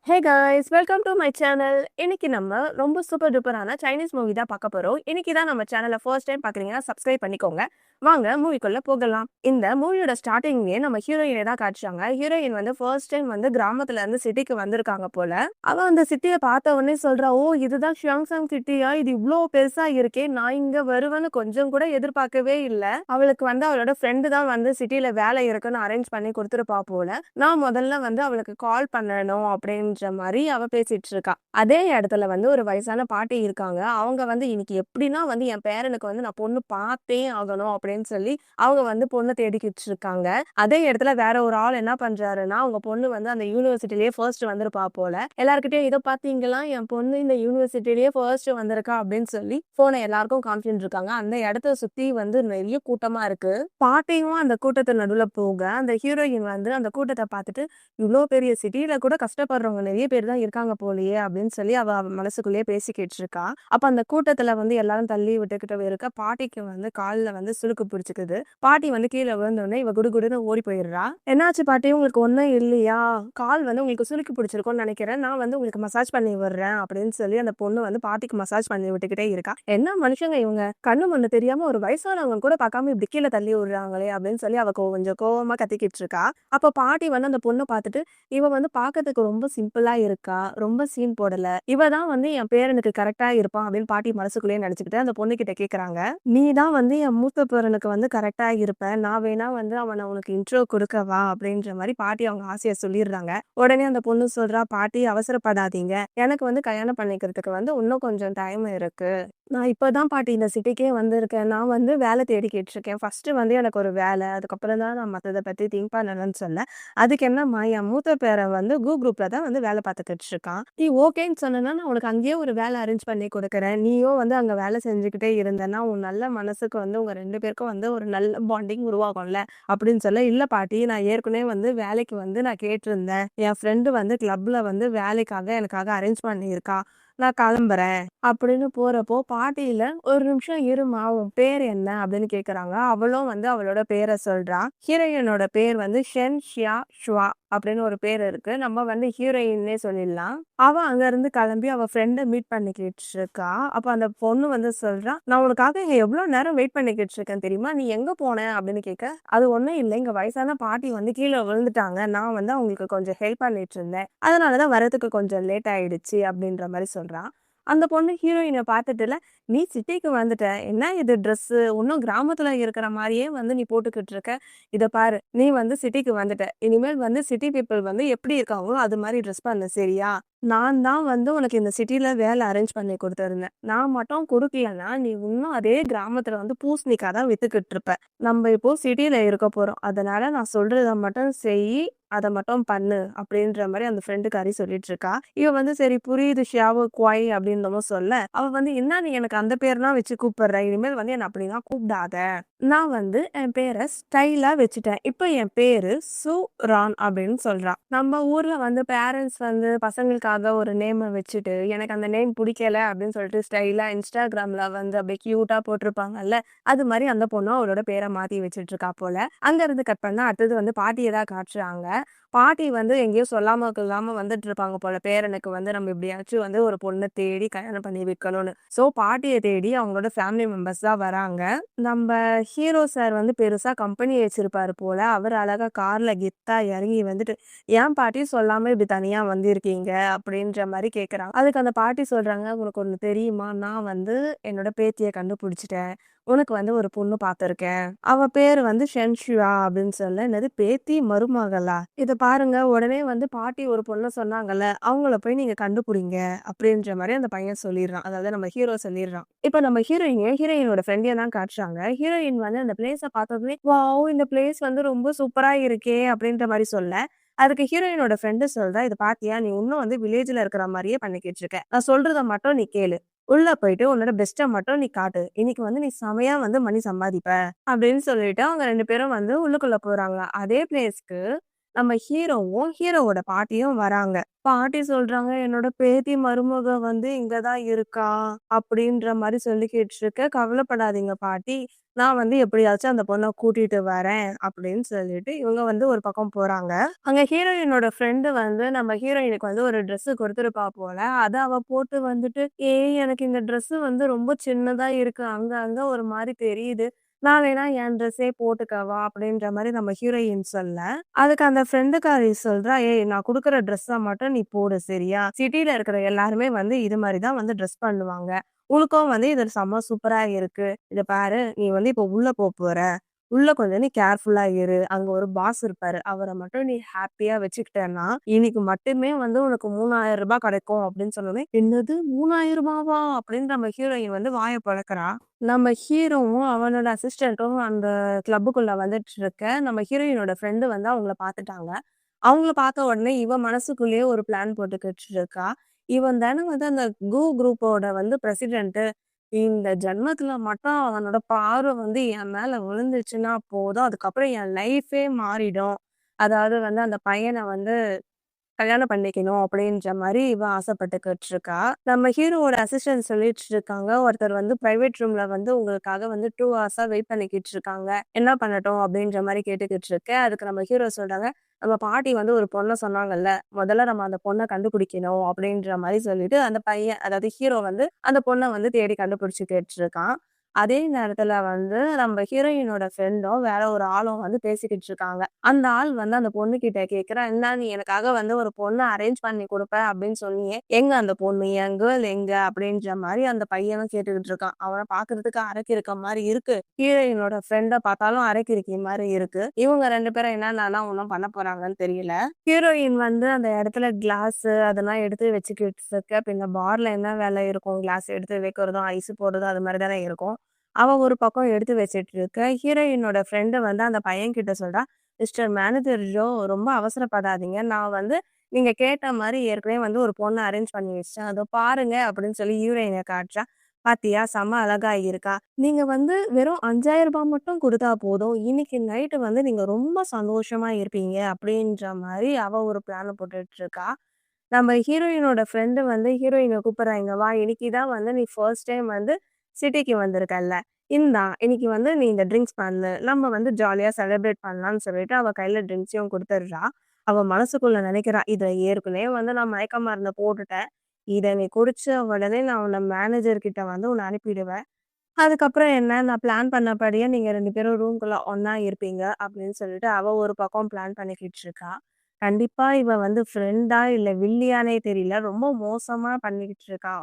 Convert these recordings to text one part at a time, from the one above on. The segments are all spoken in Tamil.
Hey guys welcome to my channel. இன்னைக்கு நம்ம ரொம்ப சூப்பர் டூப்பரான சைனீஸ் மூவி தான் பார்க்க போறோம். இன்னைக்கு தான் நம்ம சேனலை ஃபர்ஸ்ட் டைம் பார்க்குறீங்கன்னா சப்ஸ்கிரைப் பண்ணிக்கோங்க. வாங்க மூவிக்குள்ள போகலாம். இந்த மூவியோட ஸ்டார்டிங்லயே நம்ம ஹீரோயினை தான் காட்டுறாங்க. ஹீரோயின் வந்து ஃபர்ஸ்ட் டைம் வந்து கிராமத்துல இருந்து சிட்டிக்கு வந்திருக்காங்க போல. அவ அந்த சிட்டியை பார்த்த உடனே சொல்றா, ஓ இதுதான் ஷியாங்சாங் சிட்டியா, இது இவ்வளோ பெருசா இருக்கே, நான் இங்க வருவேன்னு கொஞ்சம் கூட எதிர்பார்க்கவே இல்லை. அவளுக்கு வந்து அவளோட ஃப்ரெண்டு தான் வந்து சிட்டில வேலை இருக்குன்னு அரேஞ்ச் பண்ணி கொடுத்துருப்பா போல. நான் முதல்ல வந்து அவளுக்கு கால் பண்ணணும் அப்படின்ற மாதிரி அவ பேசிட்டு இருக்கா. அதே இடத்துல வந்து ஒரு வயசான பாட்டி இருக்காங்க. அவங்க வந்து இன்னைக்கு எப்படின்னா வந்து என் பேரனுக்கு வந்து நான் பொண்ணு பார்த்தே ஆகணும் அப்படின்னு சொல்லி அவங்க வந்து பொண்ணு தேடிக்கிட்டு இருக்காங்க. அதே இடத்துல வேற ஒரு ஆள் என்ன பண்றாருன்னா, அவங்க பொண்ணு வந்து அந்த யூனிவர்சிட்டிலேயே ஃபர்ஸ்ட் வந்திருப்பா போல. எல்லார்கிட்டயும் இதை பார்த்தீங்களா, என் பொண்ணு இந்த யூனிவர்சிட்டிலேயே ஃபர்ஸ்ட் வந்திருக்கா அப்படின்னு சொல்லி போனை எல்லாருக்கும் காமிச்சிட்டு இருக்காங்க. அந்த இடத்த சுத்தி வந்து நிறைய கூட்டமா இருக்கு. பாட்டியும் அந்த கூட்டத்து நடுவுல போக அந்த ஹீரோயின் வந்து அந்த கூட்டத்தை பார்த்துட்டு, இவ்வளோ பெரிய சிட்டியில கூட கஷ்டப்படுறவங்க நிறைய பேர் தான் இருக்காங்க போலயே அப்படின்னு சொல்லி அவ மனசுக்குள்ளேயே பேசிக்கிட்டு இருக்கா. அப்ப அந்த கூட்டத்துல வந்து எல்லாரும் தள்ளி விட்டுக்கிட்டு இருக்க பாட்டிக்கு வந்து கால்ல வந்து சுளுக்கு பிடிச்சிக்குது. பாட்டி வந்து கீழே விழுந்தோடனே இவ குடுகுடுன்னு ஓடி போயிடுறா. என்னாச்சு பாட்டி, உங்களுக்கு ஒன்றும் இல்லையா? கால் வந்து உங்களுக்கு சுளுக்கு பிடிச்சிருக்கும்னு நினைக்கிறேன், நான் வந்து உங்களுக்கு மசாஜ் பண்ணி விடுறேன் அப்படின்னு சொல்லி அந்த பொண்ணு வந்து பாட்டிக்கு மசாஜ் பண்ணி விட்டுக்கிட்டே இருக்கா. என்ன மனுஷங்க இவங்க, கண்ணு மண்ணு தெரியாம ஒரு வயசானவங்க கூட பார்க்காம இப்படி கீழே தள்ளி விடுறாங்களே அப்படின்னு சொல்லி அவ கொஞ்சம் கோவமா கத்திக்கிட்டு இருக்கா. அப்ப பாட்டி வந்து அந்த பொண்ணை பார்த்துட்டு, இவ வந்து பார்க்கறதுக்கு ரொம்ப சிம்பிளா இருக்கா, ரொம்ப சீன் போடல, இவ தான் வந்து என் பேரனுக்கு கரெக்டா இருப்பான் அப்படின்னு பாட்டி மனசுக்குள்ளேயே நினைச்சுக்கிட்டு அந்த பொண்ணு கிட்ட கேக்குறாங்க. நீ தான் வந்து என் மூத்த பேரனுக்கு வந்து கரெக்டா இருப்ப, நான் வேணா வந்து அவனை உனக்கு இன்ட்ரோ கொடுக்கவா அப்படின்ற மாதிரி பாட்டி அவங்க ஆசையை சொல்லிடுறாங்க. உடனே அந்த பொண்ணு சொல்றா, பாட்டி அவசரப்படாதீங்க, எனக்கு வந்து கல்யாணம் பண்ணிக்கிறதுக்கு வந்து இன்னும் கொஞ்சம் டைம் இருக்கு. நான் இப்பதான் பாட்டி இந்த சிட்டிக்கே வந்திருக்கேன். நான் வந்து வேலை தேடிக்கிட்டு இருக்கேன். ஃபர்ஸ்ட் வந்து எனக்கு ஒரு வேலை, அதுக்கப்புறம் தான் நான் மற்றதை பத்தி திங்க் பண்ணணும்னு சொன்னேன். அதுக்கு என்னம்மா, என் மூத்த பேரன் வந்து குரூப்ல தான் வந்து வேலை பார்த்துக்கிட்டு இருக்கான். நீ ஓகேன்னு சொன்னா நான் உனக்கு அங்கேயே ஒரு வேலை அரேஞ்ச் பண்ணி கொடுக்குறேன். நீயும் வந்து அங்க வேலை செஞ்சுக்கிட்டே இருந்தேன்னா உன் நல்ல மனசுக்கு வந்து உங்க ரெண்டு பேருக்கும் வந்து ஒரு நல்ல பாண்டிங் உருவாகும்ல அப்படின்னு சொல்ல, இல்ல பாட்டி, நான் ஏற்கனவே வந்து வேலைக்கு வந்து நான் கேட்டிருந்தேன். என் ஃப்ரெண்டு வந்து கிளப்ல வந்து வேலைக்காக எனக்காக அரேஞ்ச் பண்ணியிருக்கா, நான் கிளம்புறேன் அப்படின்னு போறப்போ, பாட்டியில ஒரு நிமிஷம் இருமா, உன் பேர் என்ன அப்படின்னு கேக்குறாங்க. அவளும் வந்து அவளோட பேரை சொல்றா. ஹீரோயினோட பேர் வந்து ஷென் ஷியா ஷுவா அப்படின்னு ஒரு பேர் இருக்கு. நம்ம வந்து ஹீரோயின்னே சொல்லிடலாம். அவ அங்க இருந்து கிளம்பி அவ ஃப்ரெண்டை மீட் பண்ணிக்கிட்டு இருக்கா. அப்ப அந்த பொண்ணு வந்து சொல்றா, நான் உனக்காக இங்க எவ்வளவு நேரம் வெயிட் பண்ணிக்கிட்டு இருக்கேன் தெரியுமா, நீ எங்க போன அப்படின்னு கேட்க, அது ஒண்ணும் இல்லை, இங்க வயசான பாட்டி வந்து கீழே விழுந்துட்டாங்க, நான் வந்து அவங்களுக்கு கொஞ்சம் ஹெல்ப் பண்ணிட்டு இருந்தேன், அதனாலதான் வரதுக்கு கொஞ்சம் லேட் ஆயிடுச்சு அப்படின்ற மாதிரி சொல்றான். அந்த பொண்ணு ஹீரோயினை பார்த்துட்டுல, நீ சிட்டிக்கு வந்துட்ட, என்ன இது ட்ரெஸ், இன்னும் கிராமத்துல இருக்கிற மாதிரியே வந்து நீ போட்டுக்கிட்டு இருக்க, இதை பாரு, நீ வந்து சிட்டிக்கு வந்துட்ட, இனிமேல் வந்து சிட்டி பீப்புள் வந்து எப்படி இருக்காங்களோ அது மாதிரி ட்ரெஸ் பண்ணு சரியா? நான் தான் வந்து உனக்கு இந்த சிட்டில வேலை அரேஞ்ச் பண்ணி கொடுத்துருந்தேன், நான் மட்டும் கொடுக்கலன்னா நீ இன்னும் அதே கிராமத்துல வந்து பூசணிக்காய் தான் வித்துக்கிட்டு இருப்ப. நம்ம இப்போ சிட்டில இருக்க போறோம், அதனால நான் சொல்றத மட்டும் செய், அதை மட்டும் பண்ணு அப்படின்ற மாதிரி அந்த ஃப்ரெண்டுக்காரி சொல்லிட்டு இருக்கா. இவ வந்து சரி புரியுது ஷியாவு குவாய் அப்படின்னு சொல்ல, அவ வந்து என்ன நீ எனக்கு அந்த பேர்லாம் வச்சு கூப்பிடுற, இனிமேல் வந்து என்ன அப்படிலாம் கூப்பிடாத, நான் வந்து என் பேரை ஸ்டைலா வச்சுட்டேன், இப்போ என் பேரு சு ரான் அப்படின்னு சொல்றான். நம்ம ஊர்ல வந்து பேரண்ட்ஸ் வந்து பசங்களுக்காக ஒரு நேமை வச்சுட்டு எனக்கு அந்த நேம் பிடிக்கல அப்படின்னு சொல்லிட்டு ஸ்டைலா இன்ஸ்டாகிராம்ல வந்து அப்படியே கியூட்டா போட்டிருப்பாங்கல்ல, அது மாதிரி அந்த பொண்ணும் அவளோட பேரை மாத்தி வச்சுட்டு இருக்கா போல. அங்க இருந்து கட் பண்ணா அடுத்தது வந்து பாட்டியை தான் காட்டுறாங்க. பாட்டி வந்து எங்கேயோ சொல்லாம கொள்ளாம வந்துட்டு இருப்பாங்க போல, பேரனுக்கு வந்து நம்ம எப்படியாச்சும் வந்து ஒரு பொண்ணை தேடி கல்யாணம் பண்ணி வைக்கணும்னு. ஸோ பாட்டியை தேடி அவங்களோட ஃபேமிலி மெம்பர்ஸ் தான் வராங்க. நம்ம ஹீரோ சார் வந்து பெருசா கம்பெனி வச்சிருப்பாரு போல, அவர் அழகா கார்ல கெத்தா இறங்கி வந்துட்டு, ஏன் பாட்டி சொல்லாம இப்படி தனியா வந்திருக்கீங்க அப்படின்ற மாதிரி கேக்குறாங்க. அதுக்கு அந்த பாட்டி சொல்றாங்க, உனக்கு ஒண்ணு தெரியுமா, நான் வந்து என்னோட பேத்தியை கண்டுபிடிச்சிட்டேன், உனக்கு வந்து ஒரு பொண்ணு பார்த்திருக்கேன், அவ பேரு வந்து ஷென்ஷுவா அப்படின்னு சொல்ல, என்னது பேத்தி மருமகளா, இதை பாருங்க, உடனே வந்து பாட்டி ஒரு பொண்ணை சொன்னாங்கல்ல, அவங்கள போய் நீங்க கண்டுபிடிங்க அப்படின்ற மாதிரி அந்த பையன் சொல்லிடுறான், அதாவது நம்ம ஹீரோ சொல்லிடுறான். இப்ப நம்ம ஹீரோயினோட ஃப்ரெண்டையே தான் காட்டுறாங்க. ஹீரோயின் வந்து அந்த பிளேஸை பார்த்ததுமே, வாவ் இந்த பிளேஸ் வந்து ரொம்ப சூப்பரா இருக்கே அப்படின்ற மாதிரி சொல்ல, அதுக்கு ஹீரோயினோட ஃப்ரெண்டு சொல்றா, இது பாத்தியா, நீ இன்னும் வந்து வில்லேஜ்ல இருக்கிற மாதிரியே பண்ணிக்கிட்டு இருக்க, நான் சொல்றத மட்டும் நீ கேளு, உள்ள போயிட்டு உன்னோட பெஸ்ட்டை மட்டும் நீ காட்டு, இன்னைக்கு வந்து நீ செமையா வந்து மணி சம்பாதிப்ப அப்படின்னு சொல்லிட்டு அவங்க ரெண்டு பேரும் வந்து உள்ளுக்குள்ள போறாங்க. அதே பிளேஸ்க்கு நம்ம ஹீரோவும், ஹீரோவோட பாட்டியும் வராங்க. பாட்டி சொல்றாங்க, "என்னோட பேத்தி மருமக வந்து இங்க தான் இருக்கா" அப்படின்ற மாரி சொல்லிக்கிட்டு இருக்க. "கவலைப்படாதீங்க பாட்டி. நான் வந்து எப்படியாச்சும் அந்த பொண்ண கூட்டிட்டு வரேன்" அப்படின்னு சொல்லிட்டு இவங்க வந்து ஒரு பக்கம் போறாங்க. அங்க ஹீரோயினோட ஃப்ரெண்டு வந்து நம்ம ஹீரோயினுக்கு வந்து ஒரு ட்ரெஸ் குடுத்துருப்பா போல. அத அவ போட்டு வந்துட்டு, "ஏய் எனக்கு இந்த ட்ரெஸ் வந்து ரொம்ப சின்னதா இருக்கு. அங்க அங்க ஒரு மாரி தெரியுது. நான் வேணா என் ட்ரெஸ்ஸே போட்டுக்கவா?" அப்படின்ற மாரி நம்ம ஹீரோயின் சொல்ல, அதுக்கு அந்த ஃப்ரெண்டுக்காரி சொல்றா, "ஏய் நான் குடுக்குற ட்ரெஸ்ஸ மட்டும் நீ போடு சரியா? சிட்டில இருக்கிற எல்லாருமே வந்து இது மாரி தான் வந்து ட்ரெஸ் பண்ணுவாங்க. உனக்கும் வந்து இது செம்ம சூப்பரா இருக்கு. இத பாரு, நீ வந்து இப்போ உள்ள போற. உள்ள கொஞ்சம் நீ கேர்ஃபுல்லா இரு. அங்க ஒரு பாஸ் இருப்பாரு. அவர மட்டும் நீ ஹேப்பியா வச்சுக்கிட்டேன்னா, இன்னைக்கு மட்டுமே வந்து உனக்கு ரூ. 3000 கிடைக்கும்" அப்படின்னு சொன்னோனே, "என்னது ரூ. 3000வா?" அப்படின்னு நம்ம ஹீரோயின் வந்து வாய பொளக்குறா. நம்ம ஹீரோவும், அவனோட அசிஸ்டன்ட்டும் அந்த கிளப்புக்குள்ள வந்துட்டு இருக்க, நம்ம ஹீரோயினோட ஃப்ரெண்டு வந்து அவங்கள பாத்துட்டாங்க. அவங்கள பார்த்த உடனே இவ மனசுக்குள்ளேயே ஒரு பிளான் போட்டுக்கிட்டு இருக்கா. இவன் தானே வந்து அந்த குரூப்போட வந்து பிரசிடென்ட். இந்த ஜன்மத்துல மட்டும் அவனோட பார்வை வந்து என் மேல விழுந்துச்சுன்னா போதும். அதுக்கப்புறம் என் லைஃபே மாறிடும். அதாவது வந்து அந்த பையன வந்து கல்யாணம் பண்ணிக்கணும் அப்படின்ற மாரி இவ ஆசைப்பட்டுக்கிட்டு இருக்கா. நம்ம ஹீரோவோட அசிஸ்டன்ட் சொல்லிட்டு இருக்காங்க. ஒருத்தர் வந்து பிரைவேட் ரூம்ல வந்து உங்களுக்காக வந்து 2 ஹார்ஸா வெயிட் பண்ணிக்கிட்டு இருக்காங்க. என்ன பண்ணட்டும்? அப்படின்ற மாரி கேட்டுக்கிட்டு இருக்க. அதுக்கு நம்ம ஹீரோ சொல்றாங்க, நம்ம பாட்டி வந்து ஒரு பொண்ண சொன்னாங்கல்ல. முதல்ல நம்ம அந்த பொண்ண கண்டுபிடிக்கணும் அப்படின்ற மாரி சொல்லிட்டு, அந்த பையன் அதாவது ஹீரோ வந்து அந்த பொண்ண வந்து தேடி கண்டுபிடிச்சுக்கிட்டு இருக்கான். அதே நேரத்துல வந்து நம்ம ஹீரோயினோட ஃப்ரெண்டும் வேற ஒரு ஆளும் வந்து பேசிக்கிட்டு இருக்காங்க. அந்த ஆள் வந்து அந்த பொண்ணுகிட்ட கேட்கிறா, "இந்தா நீ எனக்காக வந்து ஒரு பொண்ண அரேஞ்ச் பண்ணி குடுப்ப அப்படின்னு சொன்னியே, எங்க அந்த பொண்ணு? என் கேர்ள் எங்க?" அப்படின்ற மாரி அந்த பையனும் கேட்டுக்கிட்டு இருக்கான். அவன பார்க்கறதுக்கு அரக்கி இருக்க மாரி இருக்கு. ஹீரோயினோட ஃப்ரெண்ட பார்த்தாலும் அரக்கிருக்கி மாரி இருக்கு. இவங்க 2 பேரும் என்னென்னலாம் ஒண்ணும் பண்ண போறாங்கன்னு தெரியல. ஹீரோயின் வந்து அந்த இடத்துல கிளாஸு அதெல்லாம் எடுத்து வச்சுக்கிட்டு இருக்க. பின்ன பார்ல என்ன வேலை இருக்கும்? கிளாஸ் எடுத்து வைக்கிறதும், ஐஸ் போடுறதும் அது மாரி தானே இருக்கும். அவ ஒரு பக்கம் எடுத்து வச்சுட்டு இருக்க. ஹீரோயினோட ஃப்ரெண்டு வந்து அந்த பையன்கிட்ட சொல்றா, "மிஸ்டர் மேனேஜர் ஜோ ரொம்ப அவசரப்படாதீங்க. நான் வந்து நீங்க கேட்ட மாரி ஏற்கனவே வந்து ஒரு பொண்ண அரேஞ்ச் பண்ணி வச்சுட்டேன். அதோ பாருங்க" அப்படின்னு சொல்லி ஹீரோயின காட்டுறா. "பாத்தியா செம்ம அழகா இருக்கா. நீங்க வந்து வெறும் ரூ. 5000 மட்டும் குடுத்தா போதும். இன்னைக்கு நைட்டு வந்து நீங்க ரொம்ப சந்தோஷமா இருப்பீங்க" அப்படின்ற மாரி அவ ஒரு பிளான போட்டுட்டு இருக்கா. நம்ம ஹீரோயினோட ஃப்ரெண்டு வந்து ஹீரோயின கூப்பிடுறா, "இங்க வா! இன்னைக்கு தான் வந்து நீ ஃபர்ஸ்ட் டைம் வந்து சிட்டிக்கு வந்திருக்கல்ல. இந்தா இன்னைக்கு வந்து நீ இந்த ட்ரிங்க்ஸ் பண்ணு. நம்ம வந்து ஜாலியா செலிப்ரேட் பண்ணலாம்னு" சொல்லிட்டு அவ கையில ட்ரிங்க்ஸையும் குடுத்துடுறா. அவ மனசுக்குள்ள நெனைக்கிறா, "இத ஏற்கனவே வந்து நான் மயக்க மருந்து போட்டுட்டேன். இத நீ குடிச்ச உடனே நான் உன்ன மேனேஜர் கிட்ட வந்து உன்ன அனுப்பிடுவேன். அதுக்கப்புறம் என்ன நான் பிளான் பண்ணபடியே நீங்க 2 பேரும் ரூம்குள்ள ஒண்ணா இருப்பீங்க" அப்படின்னு சொல்லிட்டு அவ ஒரு பக்கம் பிளான் பண்ணிக்கிட்டு இருக்கா. கண்டிப்பா இவ வந்து ஃப்ரெண்டா இல்ல வில்லியான்னே தெரியல. ரொம்ப மோசமா பண்ணிக்கிட்டு இருக்கா.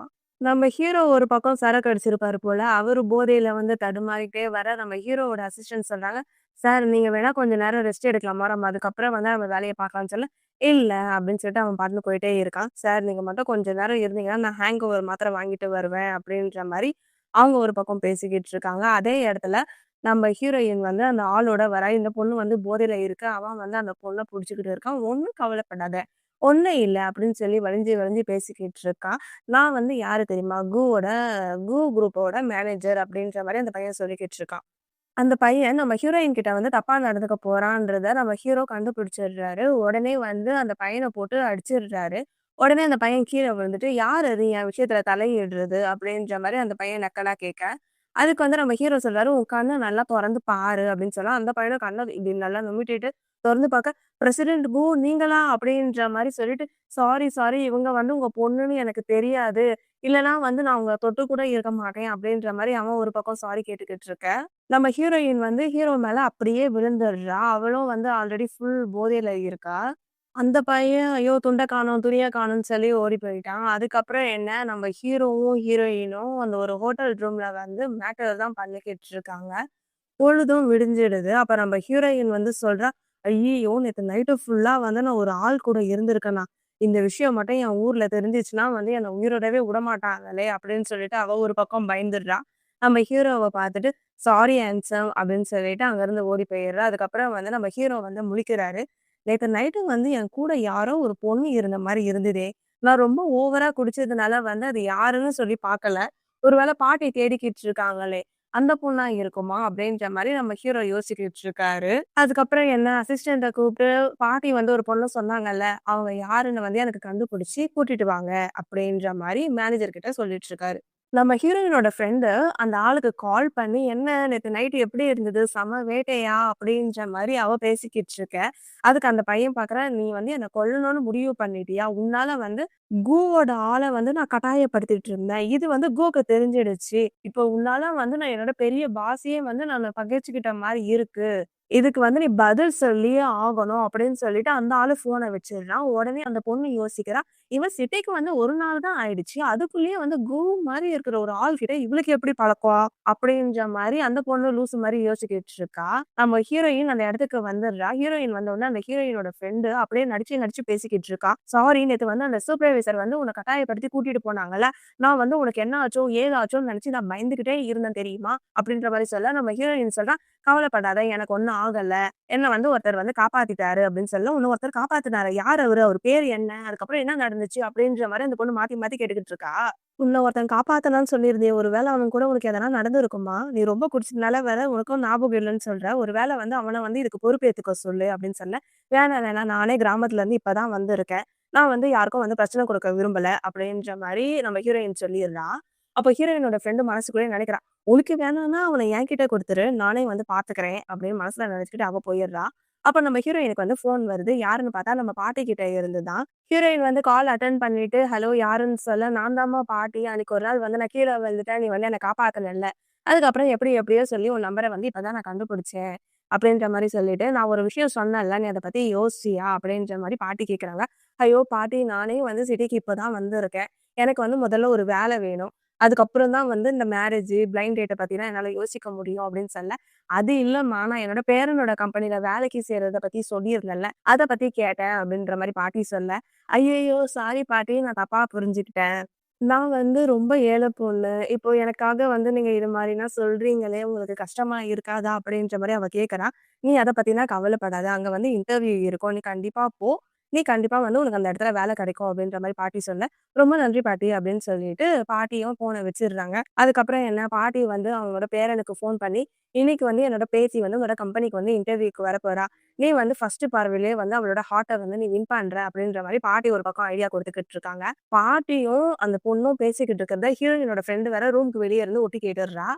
நம்ம ஹீரோ ஒரு பக்கம் சரக்கு அடிச்சிருப்பாரு போல. அவரு போதையில வந்து தடுமாறிட்டே வர, நம்ம ஹீரோவோட அசிஸ்டன்ட் சொல்றாங்க, "சார் நீங்க வேணா கொஞ்ச நேரம் ரெஸ்ட் எடுக்கலாமா? நம்ம அதுக்கப்புறம் வந்து நம்ம வேலைய பார்க்கலாம்னு" சொல்ல, "இல்ல" அப்படின்னு சொல்லிட்டு அவன் பாட்டுன்னு போயிட்டே இருக்கான். "சார் நீங்க மட்டும் கொஞ்ச நேரம் இருந்தீங்கன்னா, நான் ஹேங் ஓவர் மாத்திரை வாங்கிட்டு வருவேன்" அப்படின்ற மாரி அவங்க ஒரு பக்கம் பேசிக்கிட்டு இருக்காங்க. அதே இடத்துல நம்ம ஹீரோயின் வந்து அந்த ஆளோட வரா. இந்த பொண்ணு வந்து போதையில இருக்கு. அவன் வந்து அந்த பொண்ண புடிச்சுக்கிட்டு இருக்கான். "ஒண்ணும் கவலைப்படாத. ஒண்ணும் இல்ல" அப்படின்னு சொல்லி வழிஞ்சு வழிஞ்சு பேசிக்கிட்டு இருக்கான். "நான் வந்து யாரு தெரியுமா? கு குரூப்போட மேனேஜர்" அப்படின்ற மாரி அந்த பையன் சொல்லிக்கிட்டு இருக்கான். அந்த பையன் நம்ம ஹீரோயின் கிட்ட வந்து தப்பா நடந்துக்க போறான்றத நம்ம ஹீரோ கண்டுபிடிச்சிடுறாரு. உடனே வந்து அந்த பையன போட்டு அடிச்சிடுறாரு. உடனே அந்த பையன் கீழ விழுந்துட்டு, "யார் அது என் விஷயத்துல தலையிடுறது?" அப்படின்ற மாரி அந்த பையன் நக்கலா கேட்க, அதுக்கு வந்து நம்ம ஹீரோ சொல்றாரு, "உன் கண்ண நல்லா தொறந்து பாரு" அப்படின்னு சொல்ல, அந்த பையனும் கண்ண இப்படி நல்லா நுமிட்டிட்டு தொறந்து பார்க்க, "பிரசிடென்ட் கு நீங்களா?" அப்படின்ற மாரி சொல்லிட்டு, "சாரி, சாரி இவங்க வந்து உங்க பொண்ணுன்னு எனக்கு தெரியாது. இல்லன்னா வந்து நான் உங்கள தொட்டு கூட இருக்க மாட்டேன்" அப்படின்ற மாரி அவன் ஒரு பக்கம் சாரி கேட்டுக்கிட்டு இருக்க. நம்ம ஹீரோயின் வந்து ஹீரோ மேல அப்படியே விழுந்துடுறா. அவளும் வந்து ஆல்ரெடி ஃபுல் போதையில இருக்கா. அந்த பையன் ஐயோ! துண்ட காணோம், துணிய காணோம்னு சொல்லி ஓடி போயிட்டான். அதுக்கப்புறம் என்ன நம்ம ஹீரோவும், ஹீரோயினும் அந்த ஒரு ஹோட்டல் ரூம்ல வந்து மேட்டர் தான் பண்ணிக்கிட்டு இருக்காங்க. பொழுதும் விடிஞ்சிடுது. அப்ப நம்ம ஹீரோயின் வந்து சொல்றா, "ஐய்யய்யோ! நேத்து நைட்டு ஃபுல்லா வந்து நான் ஒரு ஆள் கூட இருந்திருக்கேனா. இந்த விஷயம் மட்டும் என் ஊர்ல தெரிஞ்சுச்சுன்னா வந்து என்ன உயிரோடவே விடமாட்டாங்களே!" அப்படின்னு சொல்லிட்டு அவ ஒரு பக்கம் பயந்துடுறா. நம்ம ஹீரோவ பார்த்துட்டு, "சாரி ஹேண்ட்சம்" அப்படின்னு சொல்லிட்டு அங்கருந்து ஓடி போயிடுறா. அதுக்கப்புறம் வந்து நம்ம ஹீரோ வந்து முழிக்கிறாரு. "நேத்து நைட்டு வந்து என் கூட யாரோ ஒரு பொண்ணு இருந்த மாரி இருந்ததே! நான் ரொம்ப ஓவரா குடிச்சதுனால வந்து அது யாருன்னு சொல்லி பார்க்கல. ஒரு வேள பாட்டி தேடிக்கிட்டு இருக்காங்களே! அந்த பொண்ணா இருக்குமா? அப்படின்ற மாரி நம்ம ஹீரோ யோசிச்சுக்கிட்டு இருக்காரு. அதுக்கப்புறம் என்ன அசிஸ்டன்ட்ட கூப்பிட்டு, பாட்டி வந்து ஒரு பொண்ண சொன்னாங்கல்ல, அவங்க யாருன்னு வந்து எனக்கு கண்டுபிடிச்சு கூட்டிட்டு வாங்க அப்படின்ற மாரி மேனேஜர் கிட்ட சொல்லிட்டு இருக்காரு. நம்ம ஹீரோயினோட ஃப்ரெண்டு அந்த ஆளுக்கு கால் பண்ணி, "என்ன நேத்து நைட் எப்படி இருந்தது? செம வேட்டையா?" அப்படின்ற மாரி அவ பேசிக்கிட்டு இருக்க. அதுக்கு அந்த பையன் பார்க்குறான், "நீ வந்து என்ன கொல்லணும்னு முடிவு பண்ணிட்டியா? உன்னால வந்து கூவோட ஆள வந்து நான் கட்டாயப்படுத்திட்டு இருந்தேன். இது வந்து கூக்கு தெரிஞ்சிடுச்சு. இப்போ உன்னால வந்து நான் என்னோட பெரிய பாஸையே வந்து நானு பகைச்சுக்கிட்ட மாரி இருக்கு. இதுக்கு வந்து நீ பதில் சொல்லியே ஆகணும்." அப்படின்னு சொல்லிட்டு அந்த ஆளு ஃபோன வச்சுடுறான். உடனே அந்த பொண்ணு யோசிக்கிறா, இவன் சிட்டிக்கு வந்து 1 நாள் தான் ஆயிடுச்சு. அதுக்குள்ளேயே வந்து குரு மாரி இருக்கிற ஒரு ஆள் கிட்ட இவளுக்கு எப்படி பழக்கம்? அப்படின்ற மாரி அந்த பொண்ணு லூசு மாரி யோசிச்சுக்கிட்டு இருக்கா. நம்ம ஹீரோயின் அந்த இடத்துக்கு வந்துடுறா. ஹீரோயின் வந்தவுடனே அந்த ஹீரோயினோட ஃப்ரெண்டு அப்படியே நடிச்சு, நடிச்சு பேசிக்கிட்டு இருக்கா. "சாரி நேத்து வந்து அந்த சூப்பர்வைசர் வந்து உன்ன கட்டாயப்படுத்தி கூட்டிட்டு போனாங்கல்ல. நான் வந்து உனக்கு என்ன ஆச்சோ, ஏதாச்சோன்னு நெனச்சு நான் பயந்துகிட்டே இருந்தேன் தெரியுமா?" அப்படின்ற மாரி சொல்ல, நம்ம ஹீரோயின் சொல்றா, "கவலைப்படாத எனக்கு ஒண்ணும் ஆகல. என்ன வந்து ஒருத்தர் வந்து காப்பாத்திட்டாரு" அப்படின்னு சொல்ல, "உன்ன ஒருத்தர் காப்பாத்துனாரா? யார் அவரு? அவர் பேரு என்ன? அதுக்கப்புறம் என்ன நடந்துச்சு?" அப்படின்ற மாரி அந்த பொண்ணு மாத்தி, மாத்தி கேட்டுக்கிட்டு இருக்கா. "உன்ன ஒருத்தன் காப்பாத்துனான்னு சொல்லியிருந்தியே, ஒரு வேள அவன் கூட உனக்கு எதனா நடந்திருக்குமா? நீ ரொம்ப குடிச்சதுனால வேற உனக்கும் ஞாபகம் இல்லன்னு சொல்ற. ஒரு வேள வந்து அவன வந்து இதுக்கு பொறுப்பேத்துக்க சொல்லு" அப்படின்னு சொல்ல, "வேணாம், வேணாம். நானே கிராமத்துல இருந்து இப்ப தான் வந்திருக்கேன். நான் வந்து யாருக்கும் வந்து பிரச்சனை குடுக்க விரும்பல" அப்படின்ற மாரி நம்ம ஹீரோயின் சொல்லிர்றா. அப்ப ஹீரோயினோட ஃப்ரெண்ட் மனசுக்குள்ளேயே நெனைக்கிறா, "உனக்கு வேணாம்னா அவன என்கிட்ட குடுத்துரு. நானே வந்து பாத்துக்கிறேன்" அப்படின்னு மனசுல நெனச்சுக்கிட்டு அவ போயிர்றா. அப்ப நம்ம ஹீரோயினுக்கு வந்து ஃபோன் வருது. யாருன்னு பார்த்தா நம்ம பாட்டி கிட்ட இருந்து தான். ஹீரோயின் வந்து கால் அட்டெண்ட் பண்ணிட்டு, "ஹலோ யாருன்னு சொல்ல, நான் தாம்மா பாட்டி. அன்னைக்கு ஒரு நாள் வந்து நான் கீழ விழுந்துட்டேன். நீ வந்து என்ன காப்பாத்துனல்ல. அதுக்கப்புறம் எப்படி எப்படியோ சொல்லி உன் நம்பர வந்து இப்ப தான் நான் கண்டுபிடிச்சேன்." அப்படின்ற மாரி சொல்லிட்டு, "நான் ஒரு விஷயம் சொன்னேன்ல, நீ அத பத்தி யோசிச்சியா?" அப்படின்ற மாரி பாட்டி கேட்கறாங்க. "ஐயோ! பாட்டி நானே வந்து சிட்டிக்கு இப்ப தான் வந்திருக்கேன். எனக்கு வந்து முதல்ல ஒரு வேலை வேணும். அதுக்கப்புறம் தான் வந்து இந்த மேரேஜ், பிளைண்ட் டேட்ட பத்திலாம் என்னால யோசிக்க முடியும்." அப்படின்னு சொல்ல, "அது இல்லம்மா, நான் என்னோட பேரனோட கம்பெனில வேலைக்கு சேர்றத பத்தி சொல்லியிருந்தேன்ல, அத பத்தி கேட்டேன்." அப்படின்ற மாரி பாட்டி சொல்ல, "ஐயய்யோ! சாரி பாட்டி நான் தப்பா புரிஞ்சுக்கிட்டேன். நான் வந்து ரொம்ப ஏழை பொண்ணு. இப்போ எனக்காக வந்து நீங்க இது மாரிலாம் சொல்றீங்களே, உங்களுக்கு கஷ்டமா இருக்காதா?" அப்படின்ற மாரி அவ கேட்கறா. "நீ அத பத்திலாம் கவலைப்படாத. அங்க வந்து இன்டர்வியூ இருக்கும். நீ கண்டிப்பா போ. நீ கண்டிப்பா வந்து உனக்கு அந்த இடத்துல வேலை கிடைக்கும்." அப்படின்ற மாரி பாட்டி சொல்ல, "ரொம்ப நன்றி பாட்டி" அப்படின்னு சொல்லிட்டு பாட்டியும் ஃபோன வச்சுடுறாங்க. அதுக்கப்புறம் என்ன பாட்டி வந்து அவங்களோட பேரனுக்கு ஃபோன் பண்ணி, "இன்னைக்கு வந்து என்னோட பேத்தி வந்து உன்னோட கம்பெனிக்கு வந்து இன்டர்வியூக்கு வரப்போறா. நீ வந்து ஃபர்ஸ்ட் பார்வையிலேயே வந்து அவளோட ஹார்ட்ட வந்து நீ வின் பண்ற." அப்படின்ற மாரி பாட்டி ஒரு பக்கம் ஐடியா குடுத்துக்கிட்டு இருக்காங்க. பாட்டியும், அந்த பொண்ணும் பேசிக்கிட்டு இருக்கிறத ஹீரோயினோட ஃப்ரெண்ட் வேற ரூம்க்கு வெளிய இருந்து ஒட்டு கேட்டுர்றா.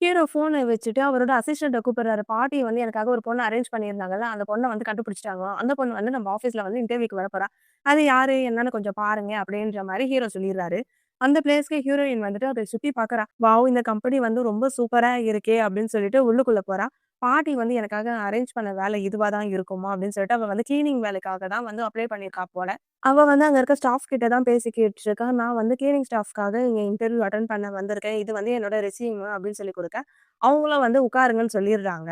ஹீரோ ஃபோன வச்சுட்டு அவரோட அசிஸ்டன்ட்ட கூப்பிடுறாரு. பாட்டி வந்து எனக்காக ஒரு பொண்ண அரேஞ்ச் பண்ணியிருந்தாங்கல்ல, அந்த பொண்ண வந்து கண்டுபிடிச்சுட்டாங்களாம். அந்த பொண்ணு வந்து நம்ம ஆஃபீஸ்ல வந்து இன்டர்வியூக்கு வரப்போறா. அது யாரு? என்னன்னு கொஞ்சம் பாருங்க அப்படின்ற மாரி ஹீரோ சொல்லிர்றாரு. அந்த பிளேஸ்க்கு ஹீரோயின் வந்துட்டு அத சுத்தி பார்க்கறா. வாவ்! இந்த கம்பெனி வந்து ரொம்ப சூப்பரா இருக்கே! அப்படின்னு சொல்லிட்டு உள்ளுக்குள்ள போறா. பாட்டி வந்து எனக்காக அரேஞ்ச் பண்ண வேலை இதுவா தான் இருக்குமா? அப்படின்னு சொல்லிட்டு அவ வந்து கிளீனிங் வேலைக்காக தான் வந்து அப்ளை பண்ணியிருக்கா போல. அவ வந்து அங்க இருக்க ஸ்டாஃப் கிட்ட தான் பேசிக்கிட்டு இருக்கா. நான் வந்து கிளீனிங் ஸ்டாஃப்காக இங்க இன்டர்வியூ அட்டெண்ட் பண்ண வந்திருக்கேன். இது வந்து என்னோட ரெஸ்யூம் அப்படின்னு சொல்லி குடுக்க, அவங்களும் வந்து உட்காருங்கன்னு சொல்லிடுறாங்க.